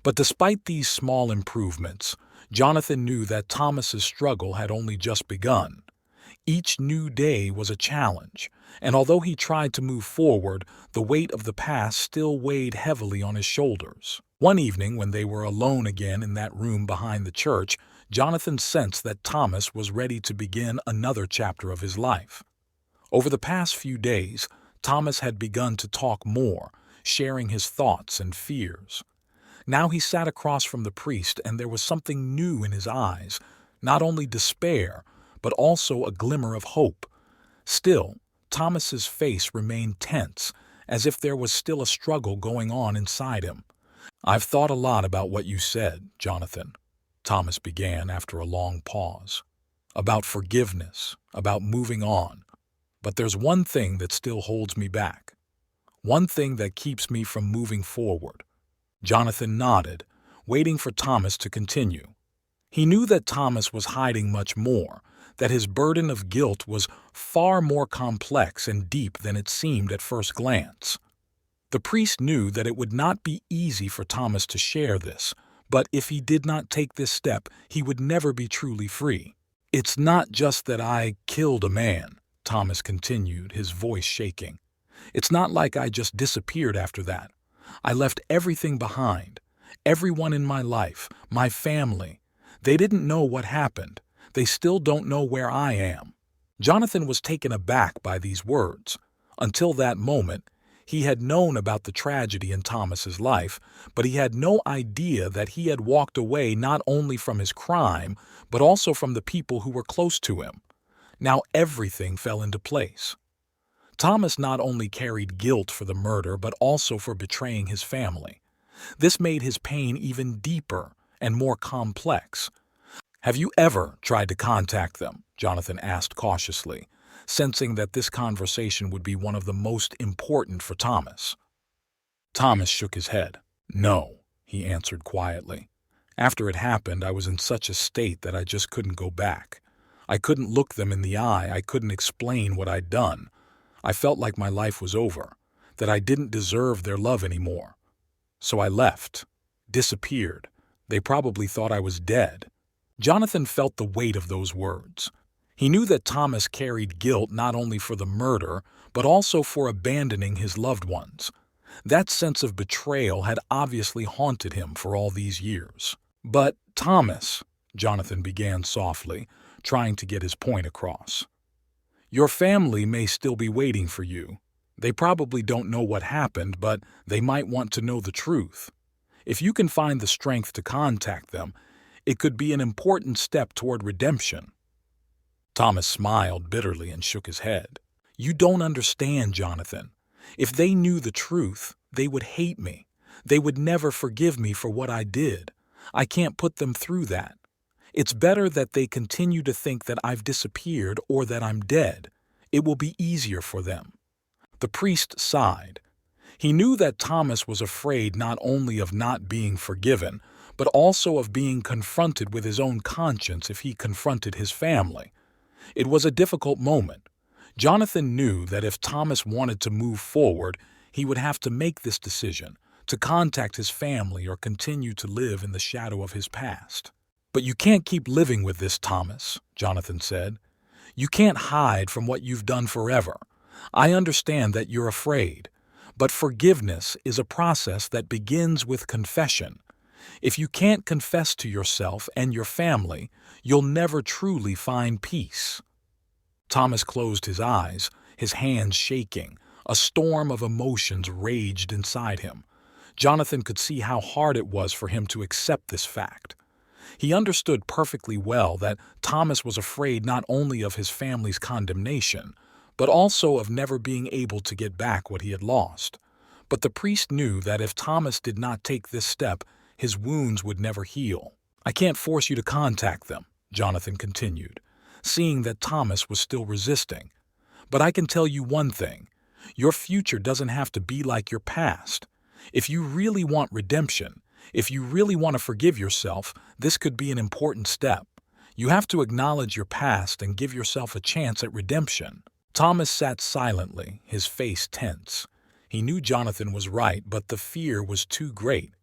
But despite these small improvements, Jonathan knew that Thomas's struggle had only just begun. Each new day was a challenge, and although he tried to move forward, the weight of the past still weighed heavily on his shoulders. One evening, when they were alone again in that room behind the church, Jonathan sensed that Thomas was ready to begin another chapter of his life. Over the past few days, Thomas had begun to talk more, sharing his thoughts and fears. Now he sat across from the priest, and there was something new in his eyes, not only despair, but also a glimmer of hope. Still, Thomas's face remained tense, as if there was still a struggle going on inside him. "I've thought a lot about what you said, Jonathan," Thomas began after a long pause. "About forgiveness, about moving on. But there's one thing that still holds me back. One thing that keeps me from moving forward." Jonathan nodded, waiting for Thomas to continue. He knew that Thomas was hiding much more, that his burden of guilt was far more complex and deep than it seemed at first glance. The priest knew that it would not be easy for Thomas to share this, but if he did not take this step, he would never be truly free. "It's not just that I killed a man," Thomas continued, his voice shaking. "It's not like I just disappeared after that. I left everything behind. Everyone in my life, my family. They didn't know what happened. They still don't know where I am." Jonathan was taken aback by these words. Until that moment, he had known about the tragedy in Thomas's life, but he had no idea that he had walked away not only from his crime, but also from the people who were close to him. Now everything fell into place. Thomas not only carried guilt for the murder, but also for betraying his family. This made his pain even deeper and more complex. "Have you ever tried to contact them?" Jonathan asked cautiously, sensing that this conversation would be one of the most important for Thomas. Thomas shook his head. "No," he answered quietly. "After it happened, I was in such a state that I just couldn't go back. I couldn't look them in the eye. I couldn't explain what I'd done. I felt like my life was over, that I didn't deserve their love anymore. So I left, disappeared. They probably thought I was dead." Jonathan felt the weight of those words. He knew that Thomas carried guilt not only for the murder, but also for abandoning his loved ones. That sense of betrayal had obviously haunted him for all these years. "But, Thomas," Jonathan began softly, trying to get his point across, "your family may still be waiting for you. They probably don't know what happened, but they might want to know the truth. If you can find the strength to contact them, it could be an important step toward redemption." Thomas smiled bitterly and shook his head. "You don't understand, Jonathan. If they knew the truth, they would hate me. They would never forgive me for what I did. I can't put them through that. It's better that they continue to think that I've disappeared or that I'm dead. It will be easier for them." The priest sighed. He knew that Thomas was afraid not only of not being forgiven, but also of being confronted with his own conscience if he confronted his family. It was a difficult moment. Jonathan knew that if Thomas wanted to move forward, he would have to make this decision, to contact his family or continue to live in the shadow of his past. "But you can't keep living with this, Thomas," Jonathan said. "You can't hide from what you've done forever. I understand that you're afraid, but forgiveness is a process that begins with confession. If you can't confess to yourself and your family, you'll never truly find peace." Thomas closed his eyes, his hands shaking. A storm of emotions raged inside him. Jonathan could see how hard it was for him to accept this fact. He understood perfectly well that Thomas was afraid not only of his family's condemnation, but also of never being able to get back what he had lost. But the priest knew that if Thomas did not take this step, his wounds would never heal. "I can't force you to contact them," Jonathan continued, seeing that Thomas was still resisting. "But I can tell you one thing. Your future doesn't have to be like your past. If you really want redemption, if you really want to forgive yourself, this could be an important step. You have to acknowledge your past and give yourself a chance at redemption." Thomas sat silently, his face tense. He knew Jonathan was right, but the fear was too great.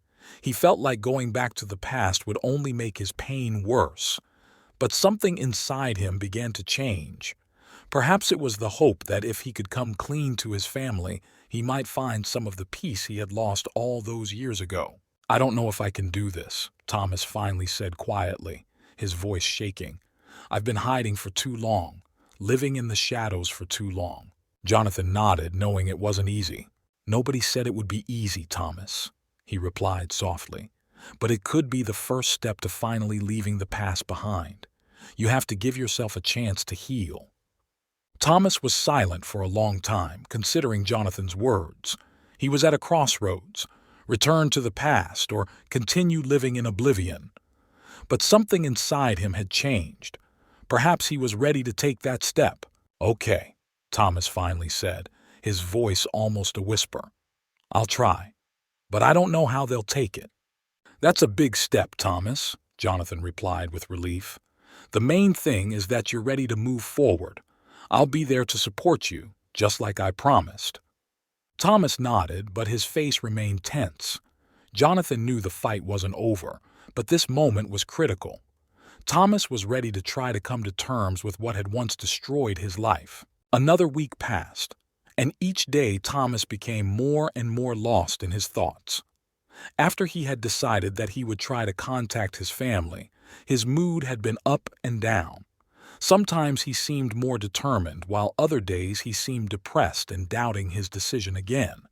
He felt like going back to the past would only make his pain worse. But something inside him began to change. Perhaps it was the hope that if he could come clean to his family, he might find some of the peace he had lost all those years ago. "I don't know if I can do this," Thomas finally said quietly, his voice shaking. "I've been hiding for too long, living in the shadows for too long." Jonathan nodded, knowing it wasn't easy. "Nobody said it would be easy, Thomas," he replied softly. "But it could be the first step to finally leaving the past behind. You have to give yourself a chance to heal." Thomas was silent for a long time, considering Jonathan's words. He was at a crossroads: return to the past or continue living in oblivion. But something inside him had changed. Perhaps he was ready to take that step. "Okay," Thomas finally said, his voice almost a whisper. "I'll try, but I don't know how they'll take it." "That's a big step, Thomas," Jonathan replied with relief. "The main thing is that you're ready to move forward. I'll be there to support you, just like I promised." Thomas nodded, but his face remained tense. Jonathan knew the fight wasn't over, but this moment was critical. Thomas was ready to try to come to terms with what had once destroyed his life. Another week passed, and each day Thomas became more and more lost in his thoughts. After he had decided that he would try to contact his family, his mood had been up and down. Sometimes he seemed more determined, while other days he seemed depressed and doubting his decision again.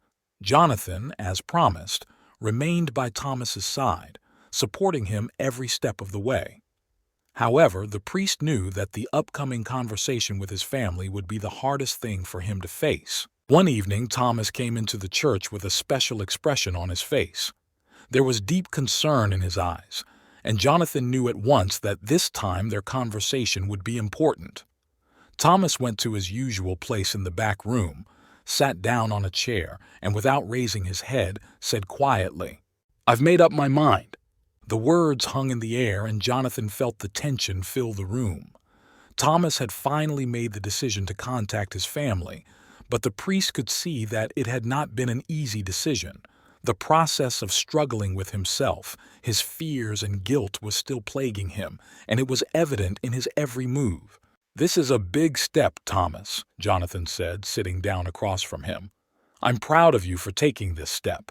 Jonathan, as promised, remained by Thomas's side, supporting him every step of the way. However, the priest knew that the upcoming conversation with his family would be the hardest thing for him to face. One evening, Thomas came into the church with a special expression on his face. There was deep concern in his eyes, and Jonathan knew at once that this time their conversation would be important. Thomas went to his usual place in the back room, sat down on a chair, and without raising his head, said quietly, "I've made up my mind." The words hung in the air, and Jonathan felt the tension fill the room. Thomas had finally made the decision to contact his family, but the priest could see that it had not been an easy decision. The process of struggling with himself, his fears and guilt was still plaguing him, and it was evident in his every move. "This is a big step, Thomas," Jonathan said, sitting down across from him. "I'm proud of you for taking this step."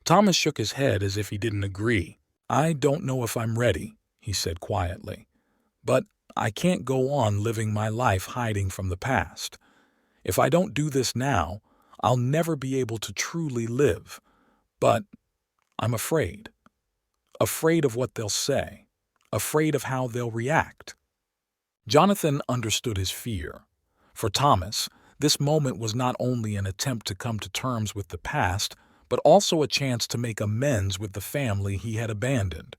Thomas shook his head as if he didn't agree. "I don't know if I'm ready," he said quietly. "But I can't go on living my life hiding from the past. If I don't do this now, I'll never be able to truly live. But I'm afraid. Afraid of what they'll say. Afraid of how they'll react." Jonathan understood his fear. For Thomas, this moment was not only an attempt to come to terms with the past, but also a chance to make amends with the family he had abandoned.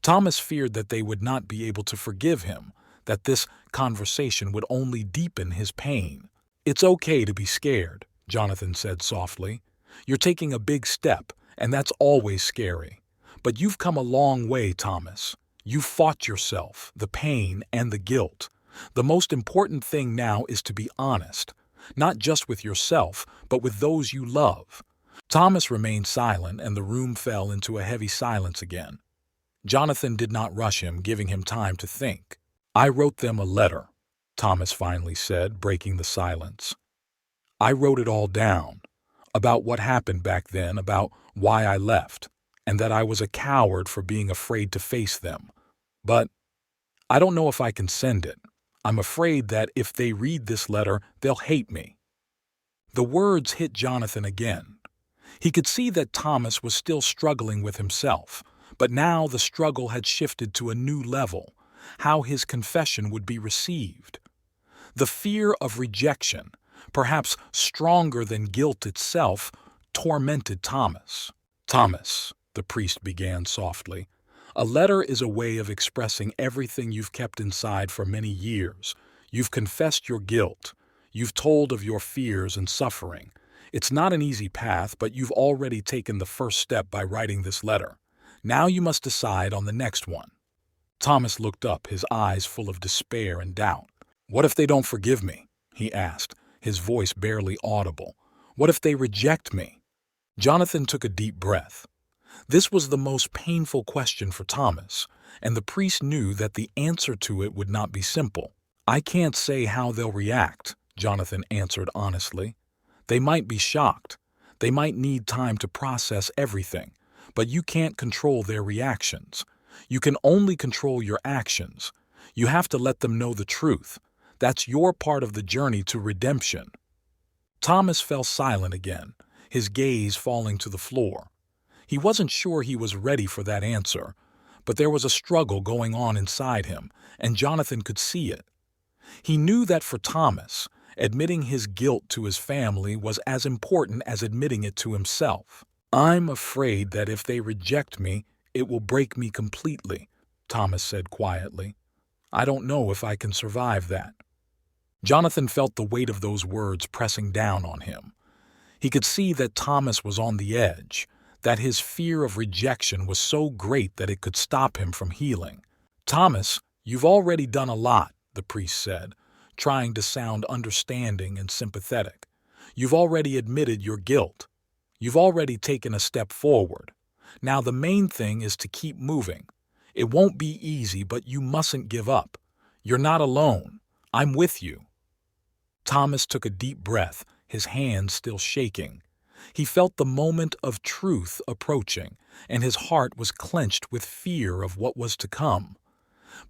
Thomas feared that they would not be able to forgive him, that this conversation would only deepen his pain. "It's okay to be scared," Jonathan said softly. "You're taking a big step, and that's always scary. But you've come a long way, Thomas. You've fought yourself, the pain, and the guilt. The most important thing now is to be honest, not just with yourself, but with those you love." Thomas remained silent, and the room fell into a heavy silence again. Jonathan did not rush him, giving him time to think. "I wrote them a letter," Thomas finally said, breaking the silence. "I wrote it all down, about what happened back then, about why I left, and that I was a coward for being afraid to face them. But I don't know if I can send it. I'm afraid that if they read this letter, they'll hate me." The words hit Jonathan again. He could see that Thomas was still struggling with himself, but now the struggle had shifted to a new level: how his confession would be received. The fear of rejection, perhaps stronger than guilt itself, tormented Thomas. "Thomas," the priest began softly, "a letter is a way of expressing everything you've kept inside for many years. You've confessed your guilt. You've told of your fears and suffering. It's not an easy path, but you've already taken the first step by writing this letter. Now you must decide on the next one." Thomas looked up, his eyes full of despair and doubt. "What if they don't forgive me?" he asked, his voice barely audible. "What if they reject me?" Jonathan took a deep breath. This was the most painful question for Thomas, and the priest knew that the answer to it would not be simple. "I can't say how they'll react," Jonathan answered honestly. "They might be shocked. They might need time to process everything, but you can't control their reactions. You can only control your actions. You have to let them know the truth. That's your part of the journey to redemption." Thomas fell silent again, his gaze falling to the floor. He wasn't sure he was ready for that answer, but there was a struggle going on inside him, and Jonathan could see it. He knew that for Thomas, admitting his guilt to his family was as important as admitting it to himself. "I'm afraid that if they reject me, it will break me completely," Thomas said quietly. "I don't know if I can survive that." Jonathan felt the weight of those words pressing down on him. He could see that Thomas was on the edge, that his fear of rejection was so great that it could stop him from healing. "Thomas, you've already done a lot," the priest said, trying to sound understanding and sympathetic. "You've already admitted your guilt. You've already taken a step forward. Now the main thing is to keep moving. It won't be easy, but you mustn't give up. You're not alone. I'm with you." Thomas took a deep breath, his hands still shaking. He felt the moment of truth approaching, and his heart was clenched with fear of what was to come.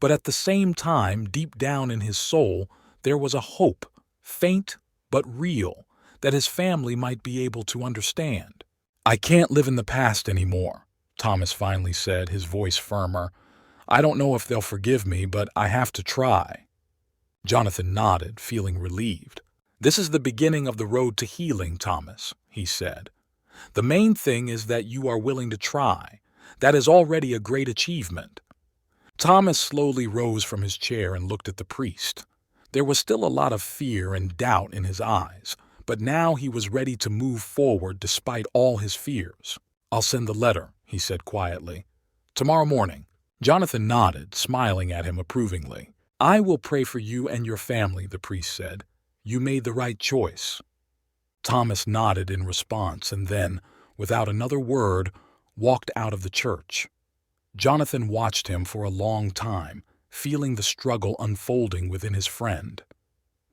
But at the same time, deep down in his soul, there was a hope, faint but real, that his family might be able to understand. "I can't live in the past anymore," Thomas finally said, his voice firmer. "I don't know if they'll forgive me, but I have to try." Jonathan nodded, feeling relieved. "This is the beginning of the road to healing, Thomas," he said. "The main thing is that you are willing to try. That is already a great achievement." Thomas slowly rose from his chair and looked at the priest. There was still a lot of fear and doubt in his eyes, but now he was ready to move forward despite all his fears. "I'll send the letter," he said quietly. "Tomorrow morning." Jonathan nodded, smiling at him approvingly. "I will pray for you and your family," the priest said. "You made the right choice." Thomas nodded in response and then, without another word, walked out of the church. Jonathan watched him for a long time, feeling the struggle unfolding within his friend.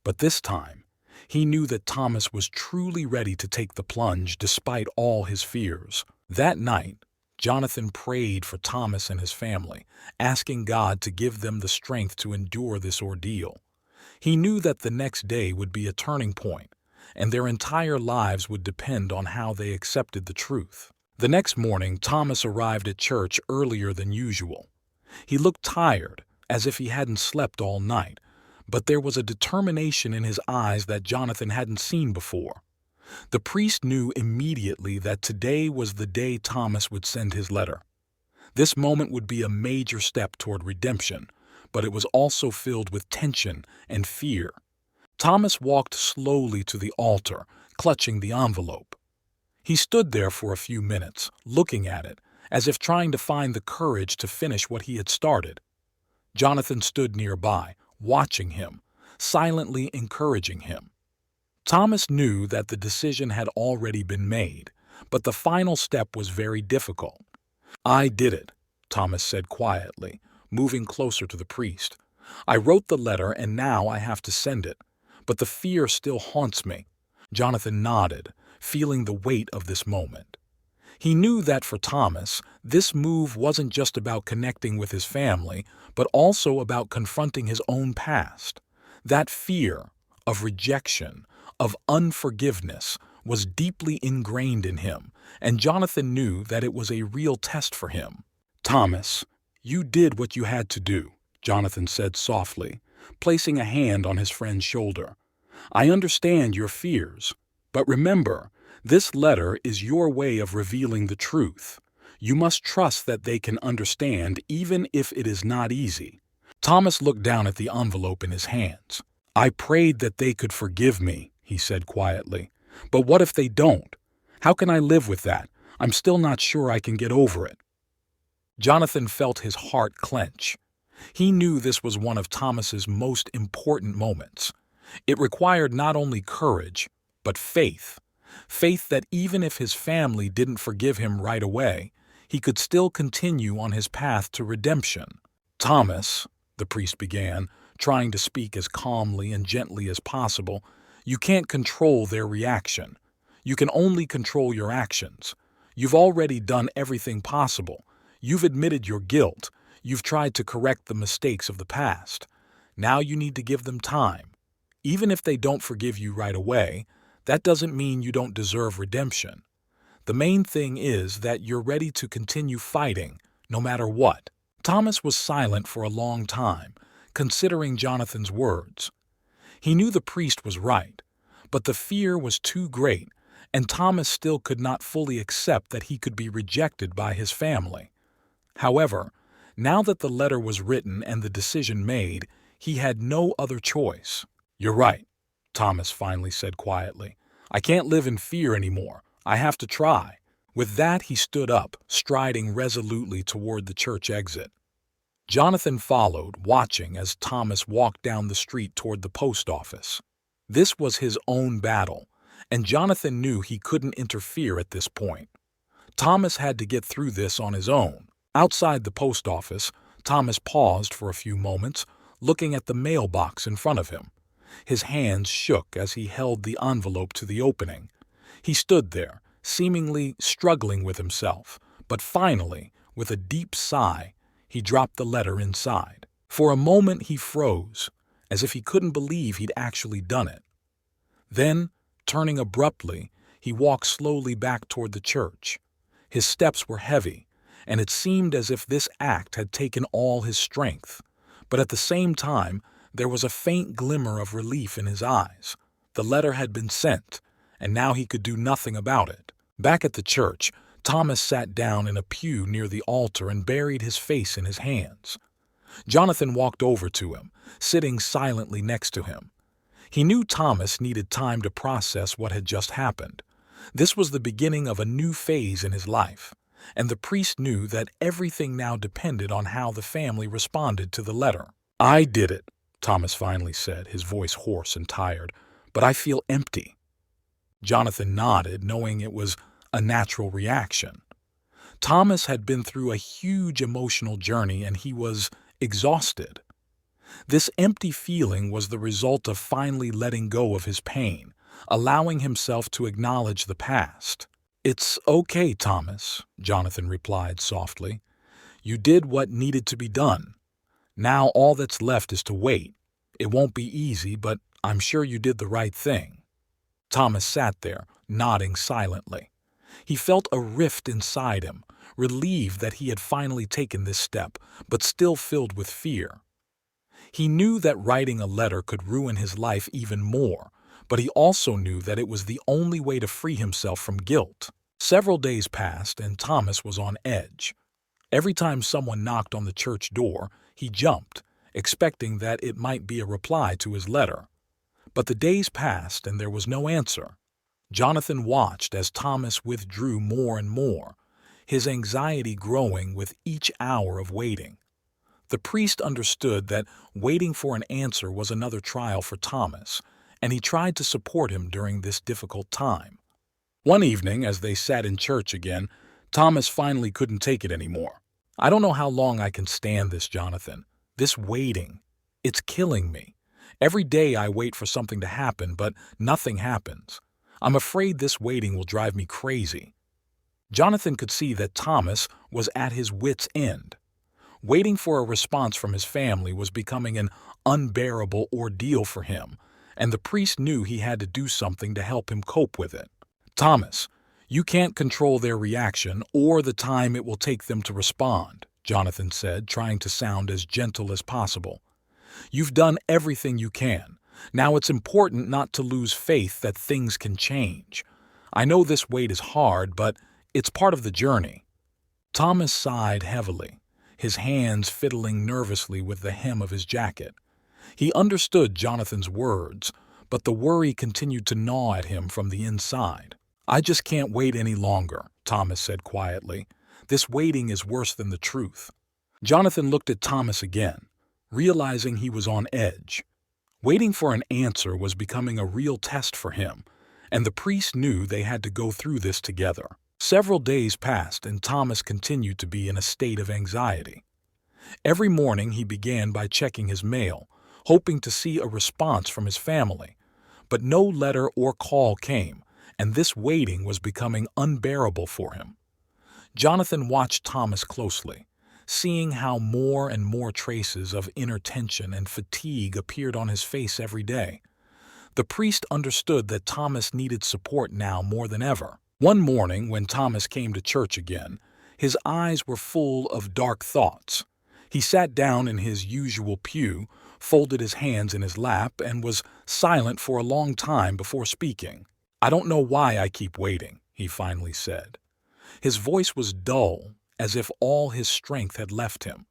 But this time, he knew that Thomas was truly ready to take the plunge despite all his fears. That night, Jonathan prayed for Thomas and his family, asking God to give them the strength to endure this ordeal. He knew that the next day would be a turning point, and their entire lives would depend on how they accepted the truth. The next morning, Thomas arrived at church earlier than usual. He looked tired, as if he hadn't slept all night, but there was a determination in his eyes that Jonathan hadn't seen before. The priest knew immediately that today was the day Thomas would send his letter. This moment would be a major step toward redemption, but it was also filled with tension and fear. Thomas walked slowly to the altar, clutching the envelope. He stood there for a few minutes, looking at it, as if trying to find the courage to finish what he had started. Jonathan stood nearby, watching him, silently encouraging him. Thomas knew that the decision had already been made, but the final step was very difficult. "I did it," Thomas said quietly, moving closer to the priest. "I wrote the letter and now I have to send it, but the fear still haunts me." Jonathan nodded, feeling the weight of this moment. He knew that for Thomas, this move wasn't just about connecting with his family, but also about confronting his own past. That fear of rejection, of unforgiveness, was deeply ingrained in him, and Jonathan knew that it was a real test for him. "Thomas, you did what you had to do," Jonathan said softly, placing a hand on his friend's shoulder. "I understand your fears, but remember, this letter is your way of revealing the truth. You must trust that they can understand even if it is not easy." Thomas looked down at the envelope in his hands. "I prayed that they could forgive me," he said quietly. "But what if they don't? How can I live with that? I'm still not sure I can get over it." Jonathan felt his heart clench. He knew this was one of Thomas's most important moments. It required not only courage, but faith. Faith that even if his family didn't forgive him right away, he could still continue on his path to redemption. "Thomas," the priest began, trying to speak as calmly and gently as possible. "You can't control their reaction. You can only control your actions. You've already done everything possible. You've admitted your guilt. You've tried to correct the mistakes of the past. Now you need to give them time. Even if they don't forgive you right away, that doesn't mean you don't deserve redemption. The main thing is that you're ready to continue fighting, no matter what." Thomas was silent for a long time, considering Jonathan's words. He knew the priest was right, but the fear was too great, and Thomas still could not fully accept that he could be rejected by his family. However, now that the letter was written and the decision made, he had no other choice. "You're right," Thomas finally said quietly. "I can't live in fear anymore. I have to try." With that, he stood up, striding resolutely toward the church exit. Jonathan followed, watching as Thomas walked down the street toward the post office. This was his own battle, and Jonathan knew he couldn't interfere at this point. Thomas had to get through this on his own. Outside the post office, Thomas paused for a few moments, looking at the mailbox in front of him. His hands shook as he held the envelope to the opening. He stood there, seemingly struggling with himself, but finally, with a deep sigh, he dropped the letter inside. For a moment he froze, as if he couldn't believe he'd actually done it. Then, turning abruptly, he walked slowly back toward the church. His steps were heavy, and it seemed as if this act had taken all his strength. But at the same time, there was a faint glimmer of relief in his eyes. The letter had been sent, and now he could do nothing about it. Back at the church, Thomas sat down in a pew near the altar and buried his face in his hands. Jonathan walked over to him, sitting silently next to him. He knew Thomas needed time to process what had just happened. This was the beginning of a new phase in his life, and the priest knew that everything now depended on how the family responded to the letter. "I did it," Thomas finally said, his voice hoarse and tired, "but I feel empty." Jonathan nodded, knowing it was a natural reaction. Thomas had been through a huge emotional journey and he was exhausted. This empty feeling was the result of finally letting go of his pain, allowing himself to acknowledge the past. "It's okay, Thomas," Jonathan replied softly. "You did what needed to be done. Now all that's left is to wait. It won't be easy, but I'm sure you did the right thing." Thomas sat there, nodding silently. He felt a rift inside him, relieved that he had finally taken this step, but still filled with fear. He knew that writing a letter could ruin his life even more, but he also knew that it was the only way to free himself from guilt. Several days passed, and Thomas was on edge. Every time someone knocked on the church door, he jumped, expecting that it might be a reply to his letter. But the days passed and there was no answer. Jonathan watched as Thomas withdrew more and more, his anxiety growing with each hour of waiting. The priest understood that waiting for an answer was another trial for Thomas, and he tried to support him during this difficult time. One evening, as they sat in church again, Thomas finally couldn't take it anymore. "I don't know how long I can stand this, Jonathan. This waiting. It's killing me. Every day I wait for something to happen, but nothing happens. I'm afraid this waiting will drive me crazy." Jonathan could see that Thomas was at his wit's end. Waiting for a response from his family was becoming an unbearable ordeal for him, and the priest knew he had to do something to help him cope with it. "Thomas, you can't control their reaction or the time it will take them to respond," Jonathan said, trying to sound as gentle as possible. "You've done everything you can. Now it's important not to lose faith that things can change. I know this wait is hard, but it's part of the journey." Thomas sighed heavily, his hands fiddling nervously with the hem of his jacket. He understood Jonathan's words, but the worry continued to gnaw at him from the inside. "I just can't wait any longer," Thomas said quietly. "This waiting is worse than the truth." Jonathan looked at Thomas again, realizing he was on edge. Waiting for an answer was becoming a real test for him, and the priest knew they had to go through this together. Several days passed, and Thomas continued to be in a state of anxiety. Every morning he began by checking his mail, hoping to see a response from his family. But no letter or call came, and this waiting was becoming unbearable for him. Jonathan watched Thomas closely, seeing how more and more traces of inner tension and fatigue appeared on his face every day. The priest understood that Thomas needed support now more than ever. One morning, when Thomas came to church again, his eyes were full of dark thoughts. He sat down in his usual pew, folded his hands in his lap, and was silent for a long time before speaking. "I don't know why I keep waiting," he finally said. His voice was dull, as if all his strength had left him.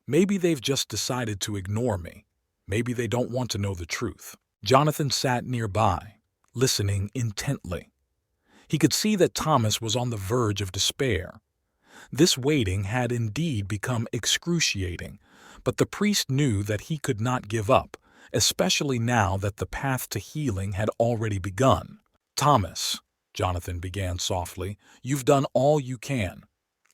"Maybe they've just decided to ignore me. Maybe they don't want to know the truth." Jonathan sat nearby, listening intently. He could see that Thomas was on the verge of despair. This waiting had indeed become excruciating, but the priest knew that he could not give up, especially now that the path to healing had already begun. "Thomas," Jonathan began softly, "you've done all you can.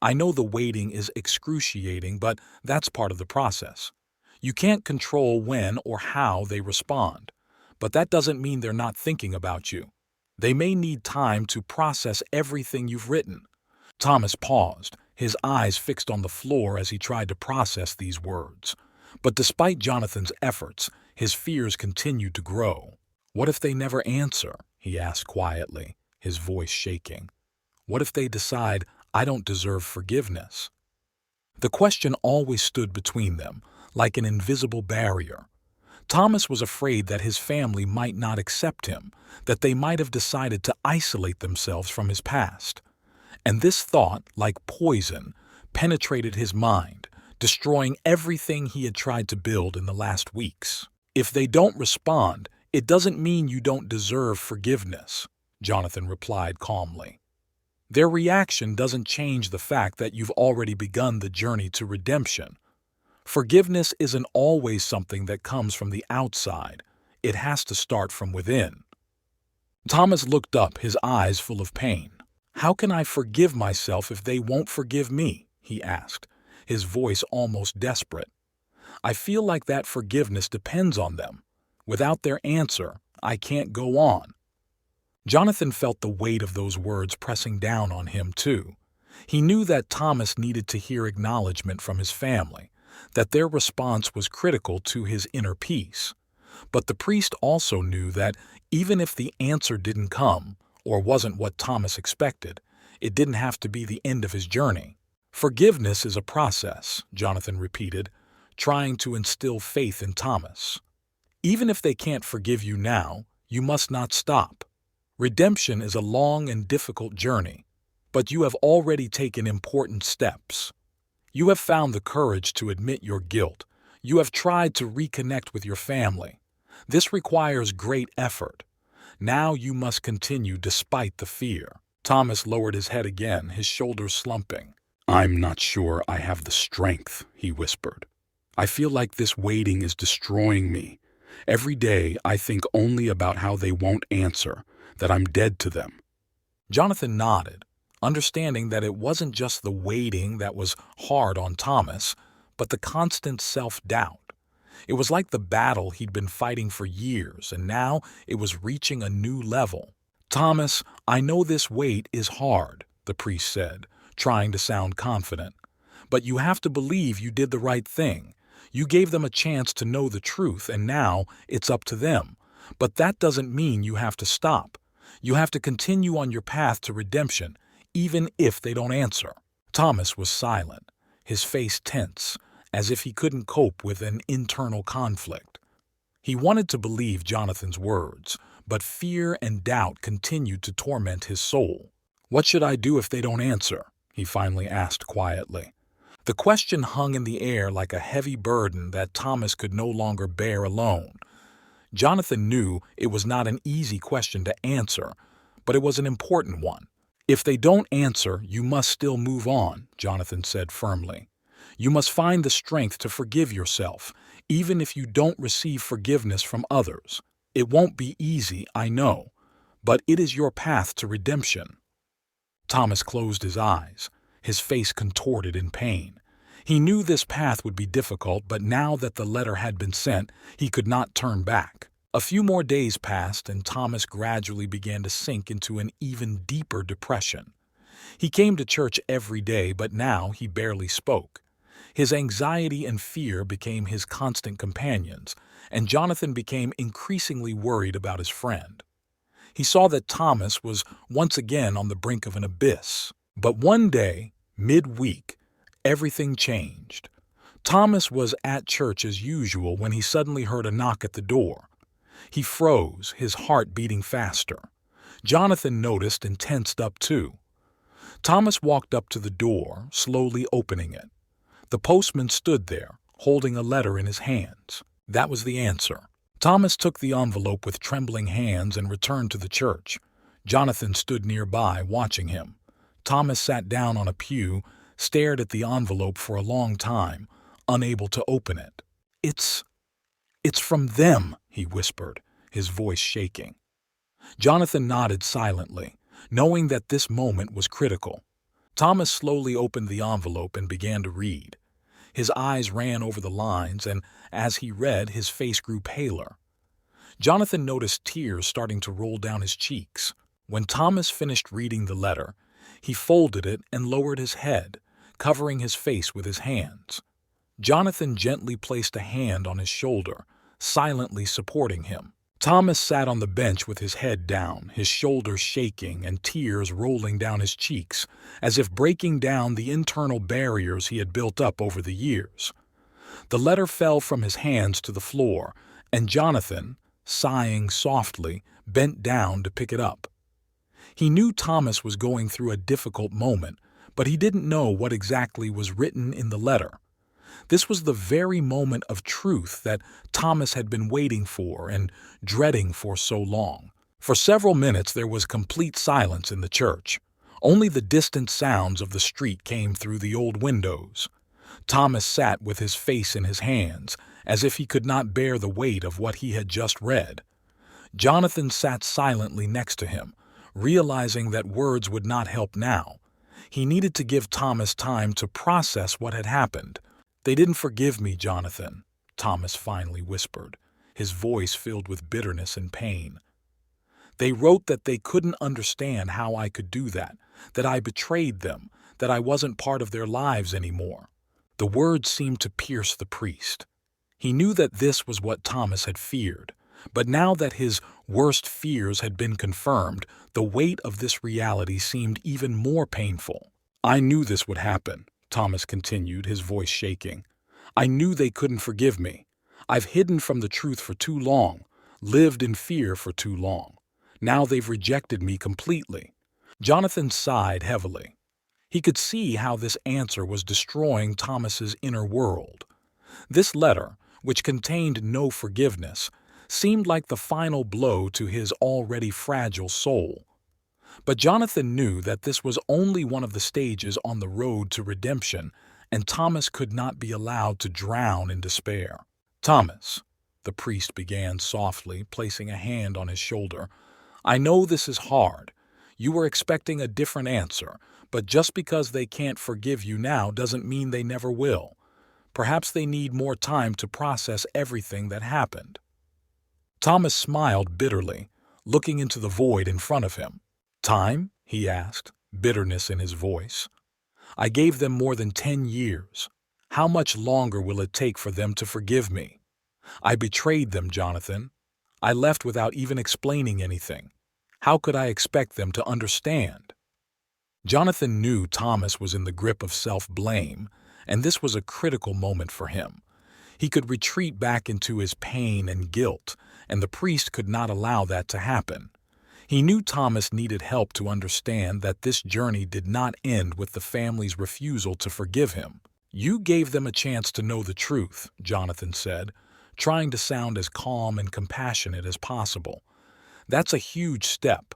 I know the waiting is excruciating, but that's part of the process. You can't control when or how they respond, but that doesn't mean they're not thinking about you. They may need time to process everything you've written." Thomas paused, his eyes fixed on the floor as he tried to process these words. But despite Jonathan's efforts, his fears continued to grow. "What if they never answer?" he asked quietly, his voice shaking. "What if they decide I don't deserve forgiveness?" The question always stood between them, like an invisible barrier. Thomas was afraid that his family might not accept him, that they might have decided to isolate themselves from his past. And this thought, like poison, penetrated his mind, destroying everything he had tried to build in the last weeks. "If they don't respond, it doesn't mean you don't deserve forgiveness," Jonathan replied calmly. "Their reaction doesn't change the fact that you've already begun the journey to redemption. Forgiveness isn't always something that comes from the outside. It has to start from within." Thomas looked up, his eyes full of pain. "How can I forgive myself if they won't forgive me?" he asked, his voice almost desperate. "I feel like that forgiveness depends on them. Without their answer, I can't go on." Jonathan felt the weight of those words pressing down on him, too. He knew that Thomas needed to hear acknowledgement from his family, that their response was critical to his inner peace. But the priest also knew that even if the answer didn't come, or wasn't what Thomas expected, it didn't have to be the end of his journey. "Forgiveness is a process," Jonathan repeated, trying to instill faith in Thomas. "Even if they can't forgive you now, you must not stop. Redemption is a long and difficult journey, but you have already taken important steps. You have found the courage to admit your guilt. You have tried to reconnect with your family. This requires great effort. Now you must continue despite the fear." Thomas lowered his head again, his shoulders slumping. "I'm not sure I have the strength," he whispered. "I feel like this waiting is destroying me. Every day I think only about how they won't answer, that I'm dead to them." Jonathan nodded, understanding that it wasn't just the waiting that was hard on Thomas, but the constant self-doubt. It was like the battle he'd been fighting for years, and now it was reaching a new level. "Thomas, I know this wait is hard," the priest said, trying to sound confident. "But you have to believe you did the right thing. You gave them a chance to know the truth, and now it's up to them. But that doesn't mean you have to stop. You have to continue on your path to redemption, even if they don't answer." Thomas was silent, his face tense, as if he couldn't cope with an internal conflict. He wanted to believe Jonathan's words, but fear and doubt continued to torment his soul. "What should I do if they don't answer?" he finally asked quietly. The question hung in the air like a heavy burden that Thomas could no longer bear alone. Jonathan knew it was not an easy question to answer, but it was an important one. "If they don't answer, you must still move on," Jonathan said firmly. "You must find the strength to forgive yourself, even if you don't receive forgiveness from others. It won't be easy, I know, but it is your path to redemption." Thomas closed his eyes, his face contorted in pain. He knew this path would be difficult, but now that the letter had been sent, he could not turn back. A few more days passed, and Thomas gradually began to sink into an even deeper depression. He came to church every day, but now he barely spoke. His anxiety and fear became his constant companions, and Jonathan became increasingly worried about his friend. He saw that Thomas was once again on the brink of an abyss. But one day, midweek, everything changed. Thomas was at church as usual when he suddenly heard a knock at the door. He froze, his heart beating faster. Jonathan noticed and tensed up too. Thomas walked up to the door, slowly opening it. The postman stood there, holding a letter in his hands. That was the answer. Thomas took the envelope with trembling hands and returned to the church. Jonathan stood nearby, watching him. Thomas sat down on a pew, stared at the envelope for a long time, unable to open it. It's from them," he whispered, his voice shaking. Jonathan nodded silently, knowing that this moment was critical. Thomas slowly opened the envelope and began to read. His eyes ran over the lines, and as he read, his face grew paler. Jonathan noticed tears starting to roll down his cheeks. When Thomas finished reading the letter, he folded it and lowered his head, covering his face with his hands. Jonathan gently placed a hand on his shoulder, silently supporting him. Thomas sat on the bench with his head down, his shoulders shaking and tears rolling down his cheeks, as if breaking down the internal barriers he had built up over the years. The letter fell from his hands to the floor, and Jonathan, sighing softly, bent down to pick it up. He knew Thomas was going through a difficult moment, but he didn't know what exactly was written in the letter. This was the very moment of truth that Thomas had been waiting for and dreading for so long. For several minutes there was complete silence in the church. Only the distant sounds of the street came through the old windows. Thomas sat with his face in his hands, as if he could not bear the weight of what he had just read. Jonathan sat silently next to him, realizing that words would not help now. He needed to give Thomas time to process what had happened. "They didn't forgive me, Jonathan," Thomas finally whispered, his voice filled with bitterness and pain. "They wrote that they couldn't understand how I could do that I betrayed them, that I wasn't part of their lives anymore." The words seemed to pierce the priest. He knew that this was what Thomas had feared, but now that his worst fears had been confirmed, the weight of this reality seemed even more painful. "I knew this would happen," Thomas continued, his voice shaking. "I knew they couldn't forgive me. I've hidden from the truth for too long, lived in fear for too long. Now they've rejected me completely." Jonathan sighed heavily. He could see how this answer was destroying Thomas's inner world. This letter, which contained no forgiveness, seemed like the final blow to his already fragile soul. But Jonathan knew that this was only one of the stages on the road to redemption, and Thomas could not be allowed to drown in despair. "Thomas," the priest began softly, placing a hand on his shoulder, "I know this is hard. You were expecting a different answer, but just because they can't forgive you now doesn't mean they never will. Perhaps they need more time to process everything that happened." Thomas smiled bitterly, looking into the void in front of him. "Time?" he asked, bitterness in his voice. "I gave them more than 10 years. How much longer will it take for them to forgive me? I betrayed them, Jonathan. I left without even explaining anything. How could I expect them to understand?" Jonathan knew Thomas was in the grip of self-blame, and this was a critical moment for him. He could retreat back into his pain and guilt, and the priest could not allow that to happen. He knew Thomas needed help to understand that this journey did not end with the family's refusal to forgive him. "You gave them a chance to know the truth," Jonathan said, trying to sound as calm and compassionate as possible. "That's a huge step.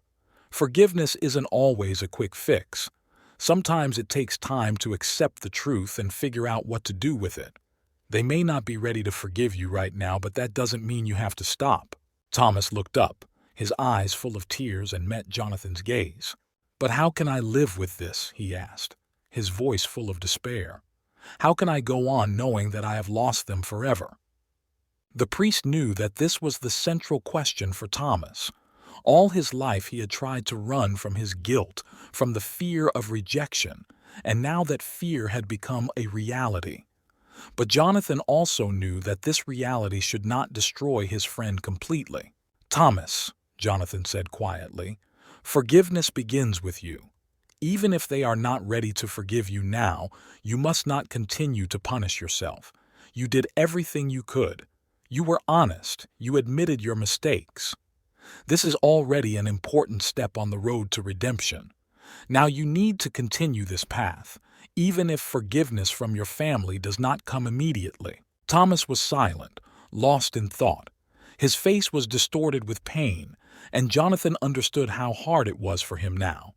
Forgiveness isn't always a quick fix. Sometimes it takes time to accept the truth and figure out what to do with it. They may not be ready to forgive you right now, but that doesn't mean you have to stop." Thomas looked up, his eyes full of tears, and met Jonathan's gaze. "But how can I live with this?" he asked, his voice full of despair. How can I go on knowing that I have lost them forever? The priest knew that this was the central question for Thomas. All his life he had tried to run from his guilt, from the fear of rejection, and now that fear had become a reality. But Jonathan also knew that this reality should not destroy his friend completely. "Thomas," Jonathan said quietly, "forgiveness begins with you. Even if they are not ready to forgive you now, you must not continue to punish yourself. You did everything you could. You were honest. You admitted your mistakes. This is already an important step on the road to redemption. Now you need to continue this path, even if forgiveness from your family does not come immediately." Thomas was silent, lost in thought. His face was distorted with pain, and Jonathan understood how hard it was for him now.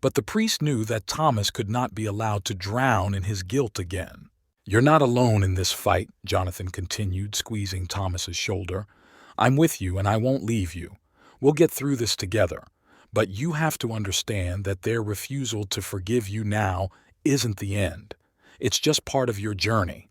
But the priest knew that Thomas could not be allowed to drown in his guilt again. "You're not alone in this fight," Jonathan continued, squeezing Thomas's shoulder. "I'm with you and I won't leave you. We'll get through this together. But you have to understand that their refusal to forgive you now isn't the end. It's just part of your journey."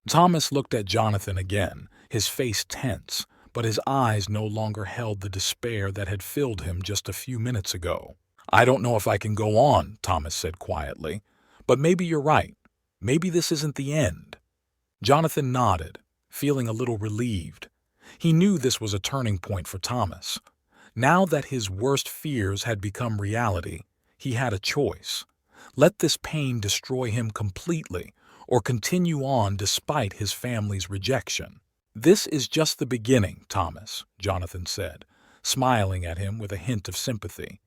Thomas looked at Jonathan again, his face tense, but his eyes no longer held the despair that had filled him just a few minutes ago. "I don't know if I can go on," Thomas said quietly, "but maybe you're right. Maybe this isn't the end." Jonathan nodded, feeling a little relieved. He knew this was a turning point for Thomas. Now that his worst fears had become reality, he had a choice. Let this pain destroy him completely, or continue on despite his family's rejection. "This is just the beginning, Thomas," Jonathan said, smiling at him with a hint of sympathy.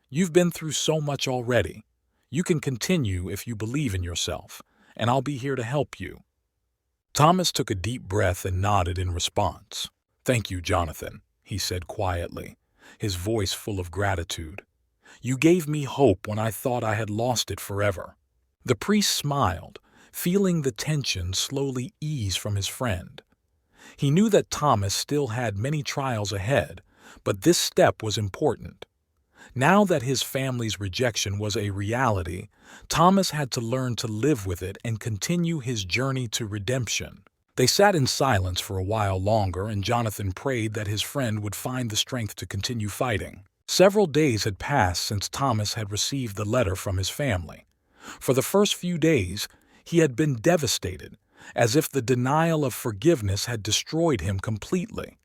"You've been through so much already. You can continue if you believe in yourself, and I'll be here to help you." Thomas took a deep breath and nodded in response. "Thank you, Jonathan," he said quietly, his voice full of gratitude. "You gave me hope when I thought I had lost it forever." The priest smiled, feeling the tension slowly ease from his friend. He knew that Thomas still had many trials ahead, but this step was important. Now that his family's rejection was a reality, Thomas had to learn to live with it and continue his journey to redemption. They sat in silence for a while longer, and Jonathan prayed that his friend would find the strength to continue fighting. Several days had passed since Thomas had received the letter from his family. For the first few days, he had been devastated, as if the denial of forgiveness had destroyed him completely.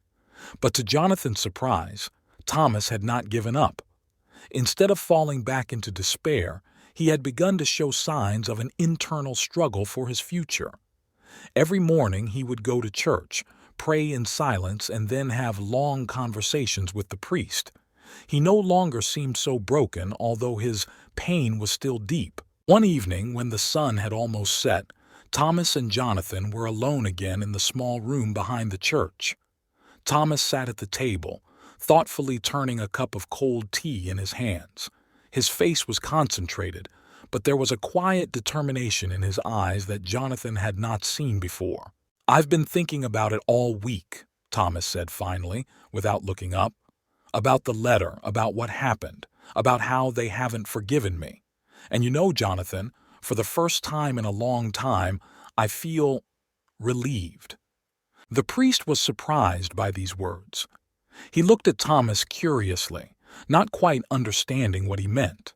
But to Jonathan's surprise, Thomas had not given up. Instead of falling back into despair, he had begun to show signs of an internal struggle for his future. Every morning he would go to church, pray in silence, and then have long conversations with the priest. He no longer seemed so broken, although his pain was still deep. One evening, when the sun had almost set, Thomas and Jonathan were alone again in the small room behind the church. Thomas sat at the table, thoughtfully turning a cup of cold tea in his hands. His face was concentrated, but there was a quiet determination in his eyes that Jonathan had not seen before. "I've been thinking about it all week," Thomas said finally, without looking up. "About the letter, about what happened, about how they haven't forgiven me. And you know, Jonathan, for the first time in a long time, I feel relieved." The priest was surprised by these words. He looked at Thomas curiously, not quite understanding what he meant.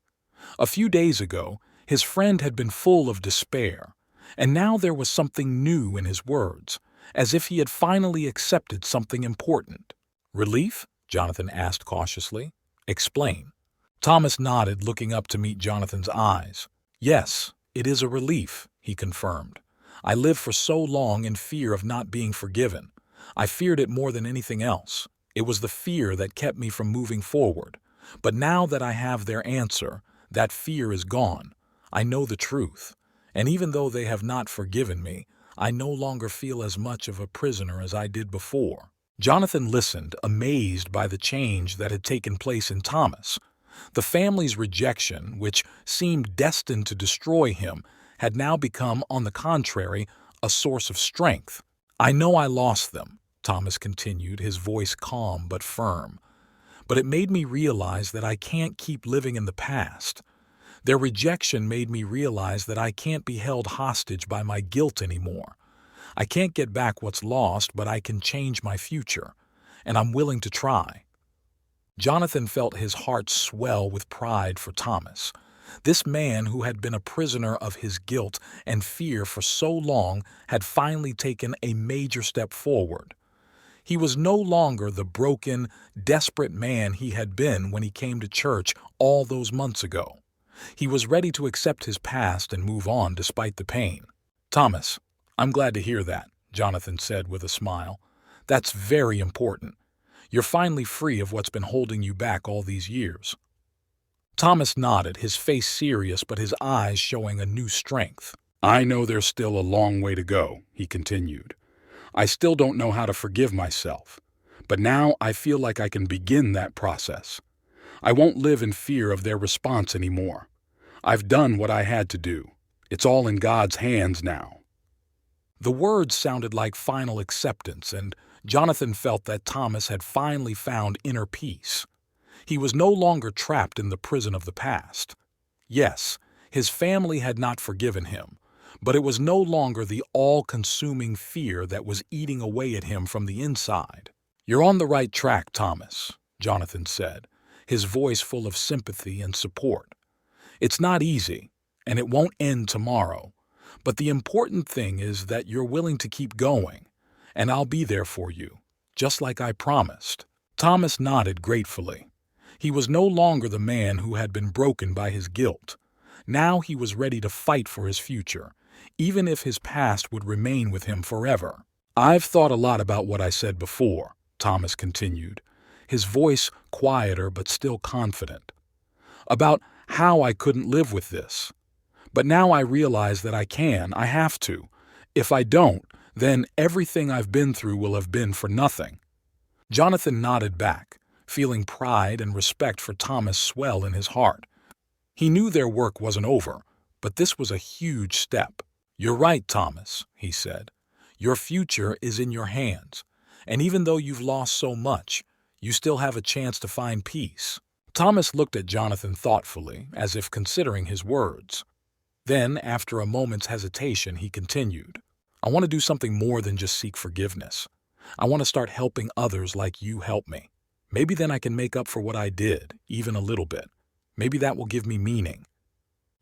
A few days ago, his friend had been full of despair, and now there was something new in his words, as if he had finally accepted something important. "Relief?" Jonathan asked cautiously. "Explain." Thomas nodded, looking up to meet Jonathan's eyes. "Yes, it is a relief," he confirmed. "I lived for so long in fear of not being forgiven. I feared it more than anything else. It was the fear that kept me from moving forward. But now that I have their answer, that fear is gone. I know the truth. And even though they have not forgiven me, I no longer feel as much of a prisoner as I did before." Jonathan listened, amazed by the change that had taken place in Thomas. The family's rejection, which seemed destined to destroy him, had now become, on the contrary, a source of strength. "I know I lost them," Thomas continued, his voice calm but firm. "But it made me realize that I can't keep living in the past. Their rejection made me realize that I can't be held hostage by my guilt anymore. I can't get back what's lost, but I can change my future, and I'm willing to try. Jonathan felt his heart swell with pride for Thomas. This man who had been a prisoner of his guilt and fear for so long had finally taken a major step forward. He was no longer the broken, desperate man he had been when he came to church all those months ago. He was ready to accept his past and move on despite the pain. "Thomas, I'm glad to hear that," Jonathan said with a smile. "That's very important. You're finally free of what's been holding you back all these years." Thomas nodded, his face serious but his eyes showing a new strength. "I know there's still a long way to go," he continued. "I still don't know how to forgive myself, but now I feel like I can begin that process. I won't live in fear of their response anymore. I've done what I had to do. It's all in God's hands now." The words sounded like final acceptance, and Jonathan felt that Thomas had finally found inner peace. He was no longer trapped in the prison of the past. Yes, his family had not forgiven him, but it was no longer the all-consuming fear that was eating away at him from the inside. "You're on the right track, Thomas," Jonathan said, his voice full of sympathy and support. "It's not easy, and it won't end tomorrow, but the important thing is that you're willing to keep going, and I'll be there for you, just like I promised." Thomas nodded gratefully. He was no longer the man who had been broken by his guilt. Now he was ready to fight for his future, even if his past would remain with him forever. "I've thought a lot about what I said before," Thomas continued, his voice quieter but still confident, "about how I couldn't live with this. But now I realize that I have to. If I don't, then everything I've been through will have been for nothing." Jonathan nodded back, feeling pride and respect for Thomas swell in his heart. He knew their work wasn't over, but this was a huge step. "You're right, Thomas," he said. "Your future is in your hands, and even though you've lost so much, you still have a chance to find peace." Thomas looked at Jonathan thoughtfully, as if considering his words. Then, after a moment's hesitation, he continued, "I want to do something more than just seek forgiveness. I want to start helping others like you helped me. Maybe then I can make up for what I did, even a little bit. Maybe that will give me meaning."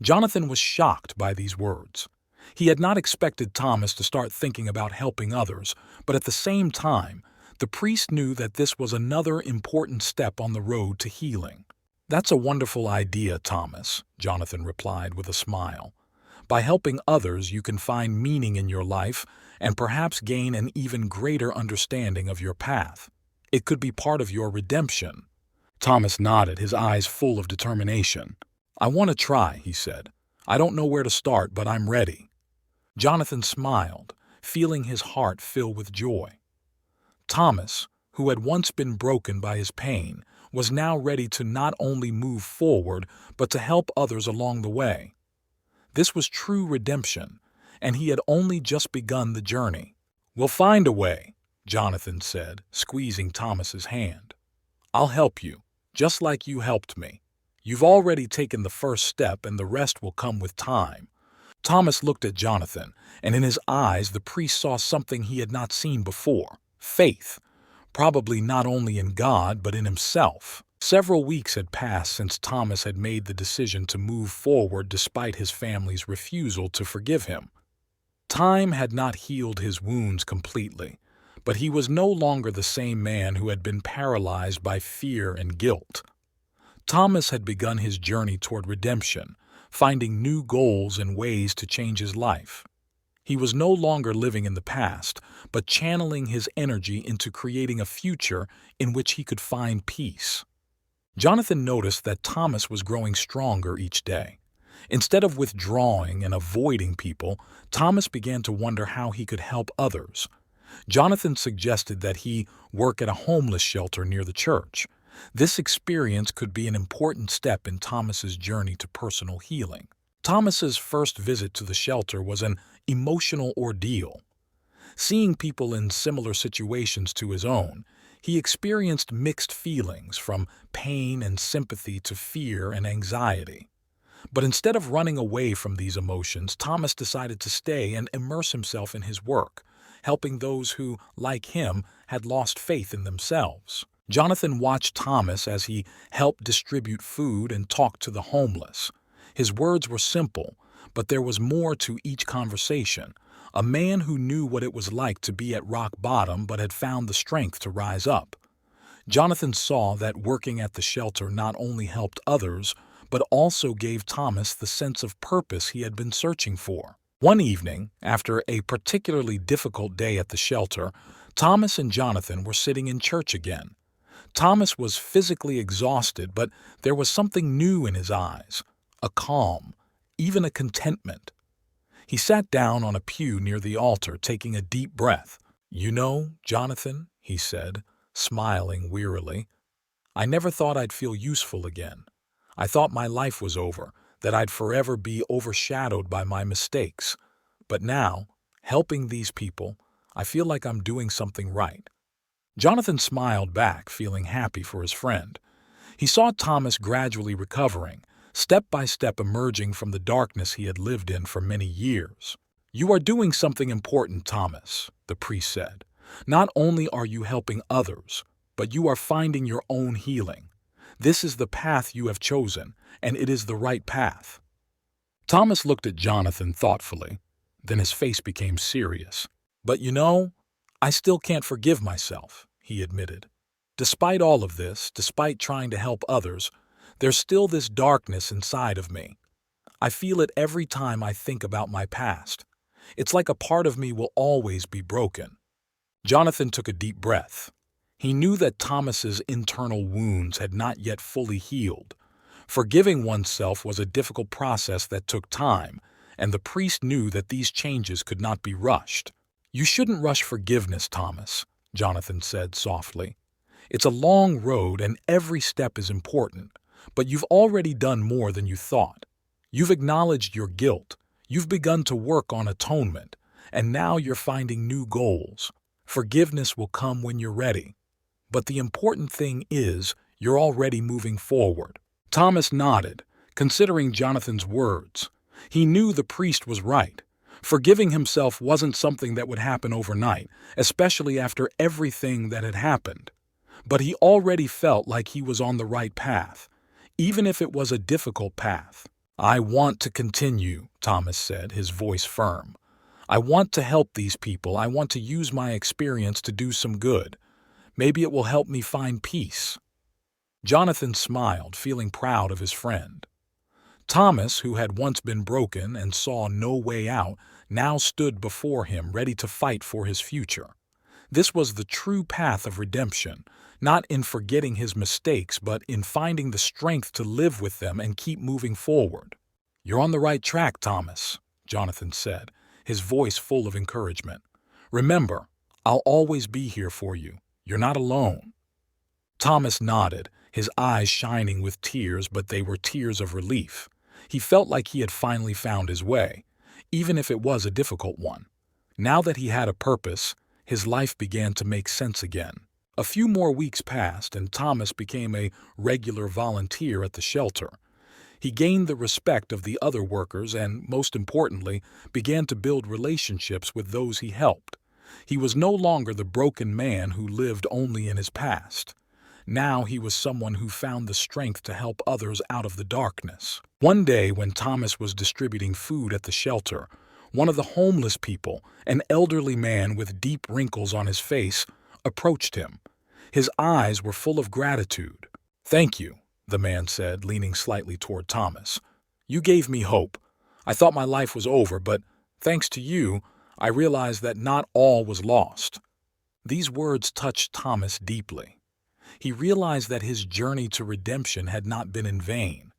Jonathan was shocked by these words. He had not expected Thomas to start thinking about helping others, but at the same time, the priest knew that this was another important step on the road to healing. "That's a wonderful idea, Thomas," Jonathan replied with a smile. "By helping others, you can find meaning in your life and perhaps gain an even greater understanding of your path. It could be part of your redemption." Thomas nodded, his eyes full of determination. "I want to try," he said. "I don't know where to start, but I'm ready." Jonathan smiled, feeling his heart fill with joy. Thomas, who had once been broken by his pain, was now ready to not only move forward, but to help others along the way. This was true redemption, and he had only just begun the journey. "We'll find a way," Jonathan said, squeezing Thomas's hand. "I'll help you, just like you helped me. You've already taken the first step, and the rest will come with time." Thomas looked at Jonathan, and in his eyes the priest saw something he had not seen before: faith, probably not only in God but in himself. Several weeks had passed since Thomas had made the decision to move forward despite his family's refusal to forgive him. Time had not healed his wounds completely, but he was no longer the same man who had been paralyzed by fear and guilt. Thomas had begun his journey toward redemption, finding new goals and ways to change his life. He was no longer living in the past, but channeling his energy into creating a future in which he could find peace. Jonathan noticed that Thomas was growing stronger each day. Instead of withdrawing and avoiding people, Thomas began to wonder how he could help others. Jonathan suggested that he work at a homeless shelter near the church. This experience could be an important step in Thomas's journey to personal healing. Thomas's first visit to the shelter was an emotional ordeal. Seeing people in similar situations to his own, he experienced mixed feelings, from pain and sympathy to fear and anxiety. But instead of running away from these emotions, Thomas decided to stay and immerse himself in his work, helping those who, like him, had lost faith in themselves. Jonathan watched Thomas as he helped distribute food and talked to the homeless. His words were simple, but there was more to each conversation. A man who knew what it was like to be at rock bottom but had found the strength to rise up. Jonathan saw that working at the shelter not only helped others, but also gave Thomas the sense of purpose he had been searching for. One evening, after a particularly difficult day at the shelter, Thomas and Jonathan were sitting in church again. Thomas was physically exhausted, but there was something new in his eyes, a calm, even a contentment. He sat down on a pew near the altar, taking a deep breath. "You know, Jonathan," he said, smiling wearily, "I never thought I'd feel useful again. I thought my life was over, that I'd forever be overshadowed by my mistakes. But now, helping these people, I feel like I'm doing something right." Jonathan smiled back, feeling happy for his friend. He saw Thomas gradually recovering, step by step emerging from the darkness he had lived in for many years. "You are doing something important, Thomas," the priest said. "Not only are you helping others, but you are finding your own healing. This is the path you have chosen, and it is the right path." Thomas looked at Jonathan thoughtfully. Then his face became serious. "But you know, I still can't forgive myself," he admitted. "Despite all of this, despite trying to help others, there's still this darkness inside of me. I feel it every time I think about my past. It's like a part of me will always be broken." Jonathan took a deep breath. He knew that Thomas's internal wounds had not yet fully healed. Forgiving oneself was a difficult process that took time, and the priest knew that these changes could not be rushed. "You shouldn't rush forgiveness, Thomas," Jonathan said softly. "It's a long road and every step is important, but you've already done more than you thought. You've acknowledged your guilt, you've begun to work on atonement, and now you're finding new goals. Forgiveness will come when you're ready. But the important thing is, you're already moving forward." Thomas nodded, considering Jonathan's words. He knew the priest was right. Forgiving himself wasn't something that would happen overnight, especially after everything that had happened. But he already felt like he was on the right path, even if it was a difficult path. "I want to continue," Thomas said, his voice firm. "I want to help these people. I want to use my experience to do some good. Maybe it will help me find peace." Jonathan smiled, feeling proud of his friend. Thomas, who had once been broken and saw no way out, now stood before him, ready to fight for his future. This was the true path of redemption, not in forgetting his mistakes, but in finding the strength to live with them and keep moving forward. "You're on the right track, Thomas," Jonathan said, his voice full of encouragement. "Remember, I'll always be here for you. You're not alone." Thomas nodded, his eyes shining with tears, but they were tears of relief. He felt like he had finally found his way, even if it was a difficult one. Now that he had a purpose, his life began to make sense again. A few more weeks passed, and Thomas became a regular volunteer at the shelter. He gained the respect of the other workers and, most importantly, began to build relationships with those he helped. He was no longer the broken man who lived only in his past. Now he was someone who found the strength to help others out of the darkness. One day, when Thomas was distributing food at the shelter, one of the homeless people, an elderly man with deep wrinkles on his face, approached him. His eyes were full of gratitude. "Thank you," the man said, leaning slightly toward Thomas. "You gave me hope. I thought my life was over, but thanks to you, I realized that not all was lost." These words touched Thomas deeply. He realized that his journey to redemption had not been in vain.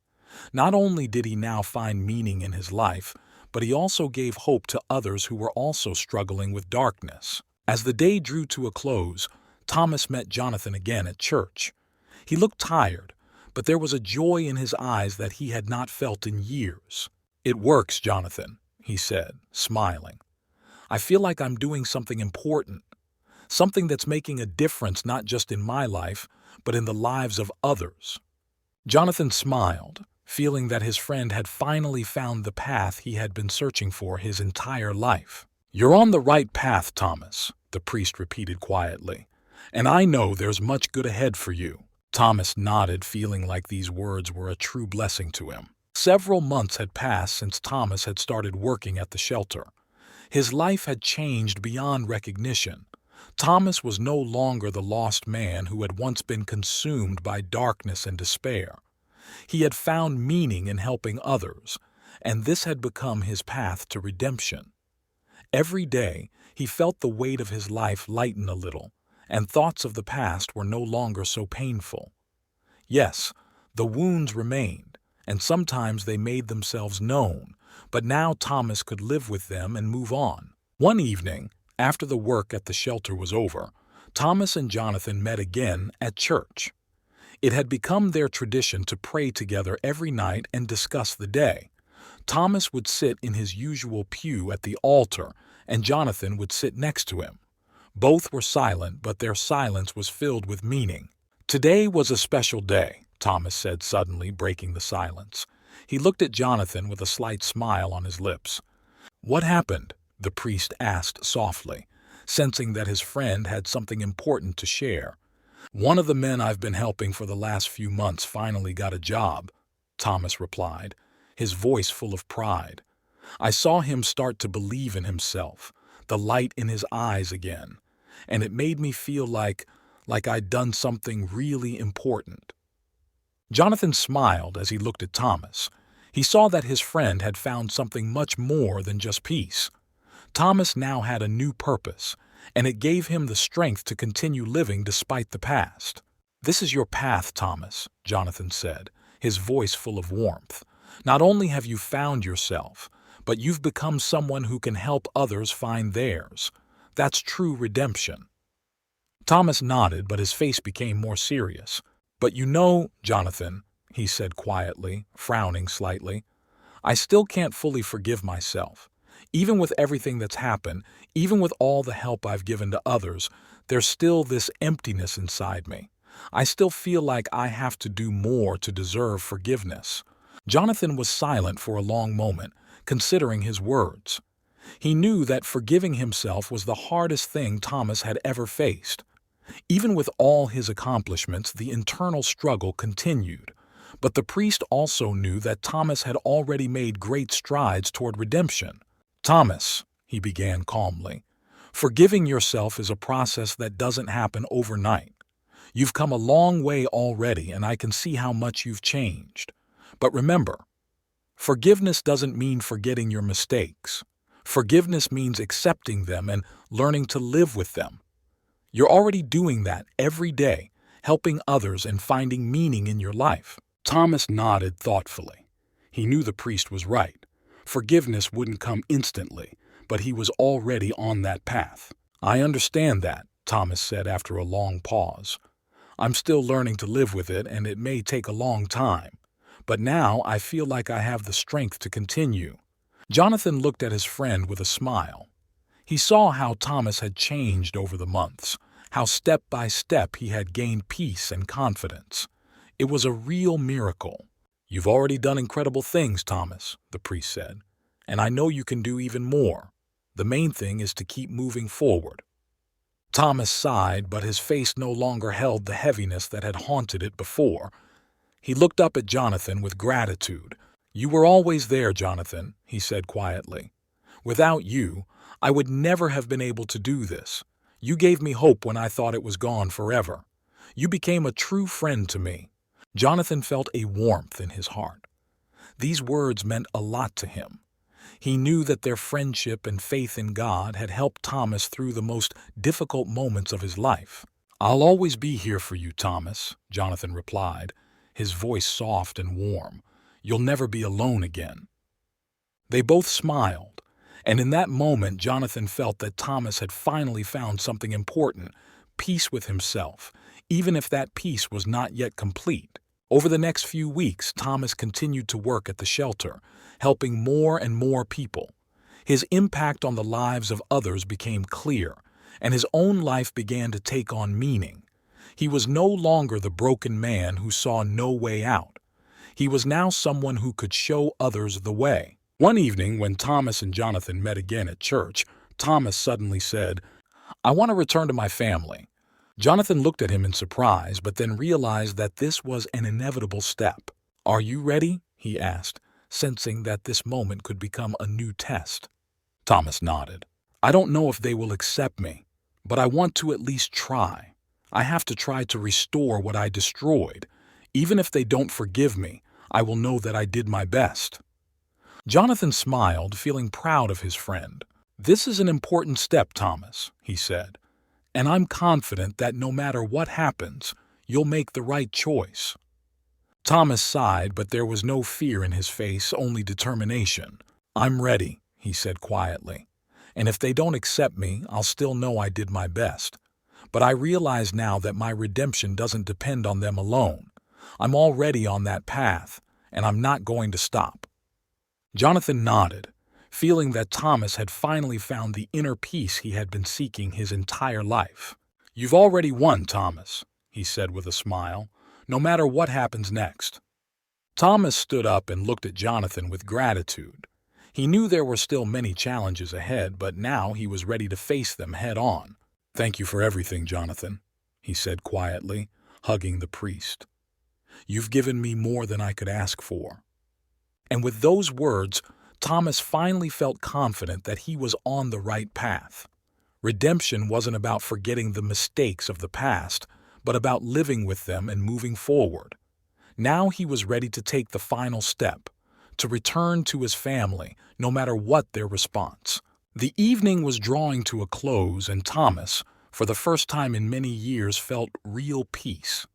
Not only did he now find meaning in his life, but he also gave hope to others who were also struggling with darkness. As the day drew to a close, Thomas met Jonathan again at church. He looked tired, but there was a joy in his eyes that he had not felt in years. "It works, Jonathan," he said, smiling. "I feel like I'm doing something important. Something that's making a difference not just in my life, but in the lives of others." Jonathan smiled, feeling that his friend had finally found the path he had been searching for his entire life. "You're on the right path, Thomas," the priest repeated quietly, "and I know there's much good ahead for you." Thomas nodded, feeling like these words were a true blessing to him. Several months had passed since Thomas had started working at the shelter. His life had changed beyond recognition. Thomas was no longer the lost man who had once been consumed by darkness and despair. He had found meaning in helping others, and this had become his path to redemption. Every day, he felt the weight of his life lighten a little, and thoughts of the past were no longer so painful. Yes, the wounds remained, and sometimes they made themselves known, but now Thomas could live with them and move on. One evening, after the work at the shelter was over, Thomas and Jonathan met again at church. It had become their tradition to pray together every night and discuss the day. Thomas would sit in his usual pew at the altar, and Jonathan would sit next to him. Both were silent, but their silence was filled with meaning. "Today was a special day," Thomas said, suddenly breaking the silence. He looked at Jonathan with a slight smile on his lips. "What happened?" the priest asked softly, sensing that his friend had something important to share. "One of the men I've been helping for the last few months finally got a job," Thomas replied, his voice full of pride. "I saw him start to believe in himself, the light in his eyes again, and it made me feel like I'd done something really important." Jonathan smiled as he looked at Thomas. He saw that his friend had found something much more than just peace. Thomas now had a new purpose, and it gave him the strength to continue living despite the past. "This is your path, Thomas," Jonathan said, his voice full of warmth. "Not only have you found yourself, but you've become someone who can help others find theirs. That's true redemption." Thomas nodded, but his face became more serious. "But you know, Jonathan," he said quietly, frowning slightly, "I still can't fully forgive myself. Even with everything that's happened, even with all the help I've given to others, there's still this emptiness inside me. I still feel like I have to do more to deserve forgiveness." Jonathan was silent for a long moment, considering his words. He knew that forgiving himself was the hardest thing Thomas had ever faced. Even with all his accomplishments, the internal struggle continued. But the priest also knew that Thomas had already made great strides toward redemption. "Thomas," he began calmly, "forgiving yourself is a process that doesn't happen overnight. You've come a long way already, and I can see how much you've changed. But remember, forgiveness doesn't mean forgetting your mistakes. Forgiveness means accepting them and learning to live with them. You're already doing that every day, helping others and finding meaning in your life." Thomas nodded thoughtfully. He knew the priest was right. Forgiveness wouldn't come instantly, but he was already on that path. "I understand that," Thomas said after a long pause. "I'm still learning to live with it, and it may take a long time. But now I feel like I have the strength to continue." Jonathan looked at his friend with a smile. He saw how Thomas had changed over the months, how step by step he had gained peace and confidence. It was a real miracle. "You've already done incredible things, Thomas," the priest said, "and I know you can do even more. The main thing is to keep moving forward." Thomas sighed, but his face no longer held the heaviness that had haunted it before. He looked up at Jonathan with gratitude. "You were always there, Jonathan," he said quietly. "Without you, I would never have been able to do this. You gave me hope when I thought it was gone forever. You became a true friend to me." Jonathan felt a warmth in his heart. These words meant a lot to him. He knew that their friendship and faith in God had helped Thomas through the most difficult moments of his life. "I'll always be here for you, Thomas," Jonathan replied, his voice soft and warm. "You'll never be alone again." They both smiled, and in that moment Jonathan felt that Thomas had finally found something important, peace with himself, even if that peace was not yet complete. Over the next few weeks, Thomas continued to work at the shelter, helping more and more people. His impact on the lives of others became clear, and his own life began to take on meaning. He was no longer the broken man who saw no way out. He was now someone who could show others the way. One evening, when Thomas and Jonathan met again at church, Thomas suddenly said, "I want to return to my family." Jonathan looked at him in surprise, but then realized that this was an inevitable step. "Are you ready?" he asked, sensing that this moment could become a new test. Thomas nodded. "I don't know if they will accept me, but I want to at least try. I have to try to restore what I destroyed. Even if they don't forgive me, I will know that I did my best." Jonathan smiled, feeling proud of his friend. "This is an important step, Thomas," he said, "and I'm confident that no matter what happens, you'll make the right choice." Thomas sighed, but there was no fear in his face, only determination. "I'm ready," he said quietly, "and if they don't accept me, I'll still know I did my best. But I realize now that my redemption doesn't depend on them alone. I'm already on that path, and I'm not going to stop." Jonathan nodded, feeling that Thomas had finally found the inner peace he had been seeking his entire life. "You've already won, Thomas," he said with a smile, "no matter what happens next." Thomas stood up and looked at Jonathan with gratitude. He knew there were still many challenges ahead, but now he was ready to face them head on. "Thank you for everything, Jonathan," he said quietly, hugging the priest. "You've given me more than I could ask for." And with those words, Thomas finally felt confident that he was on the right path. Redemption wasn't about forgetting the mistakes of the past, but about living with them and moving forward. Now he was ready to take the final step, to return to his family, no matter what their response. The evening was drawing to a close, and Thomas, for the first time in many years, felt real peace.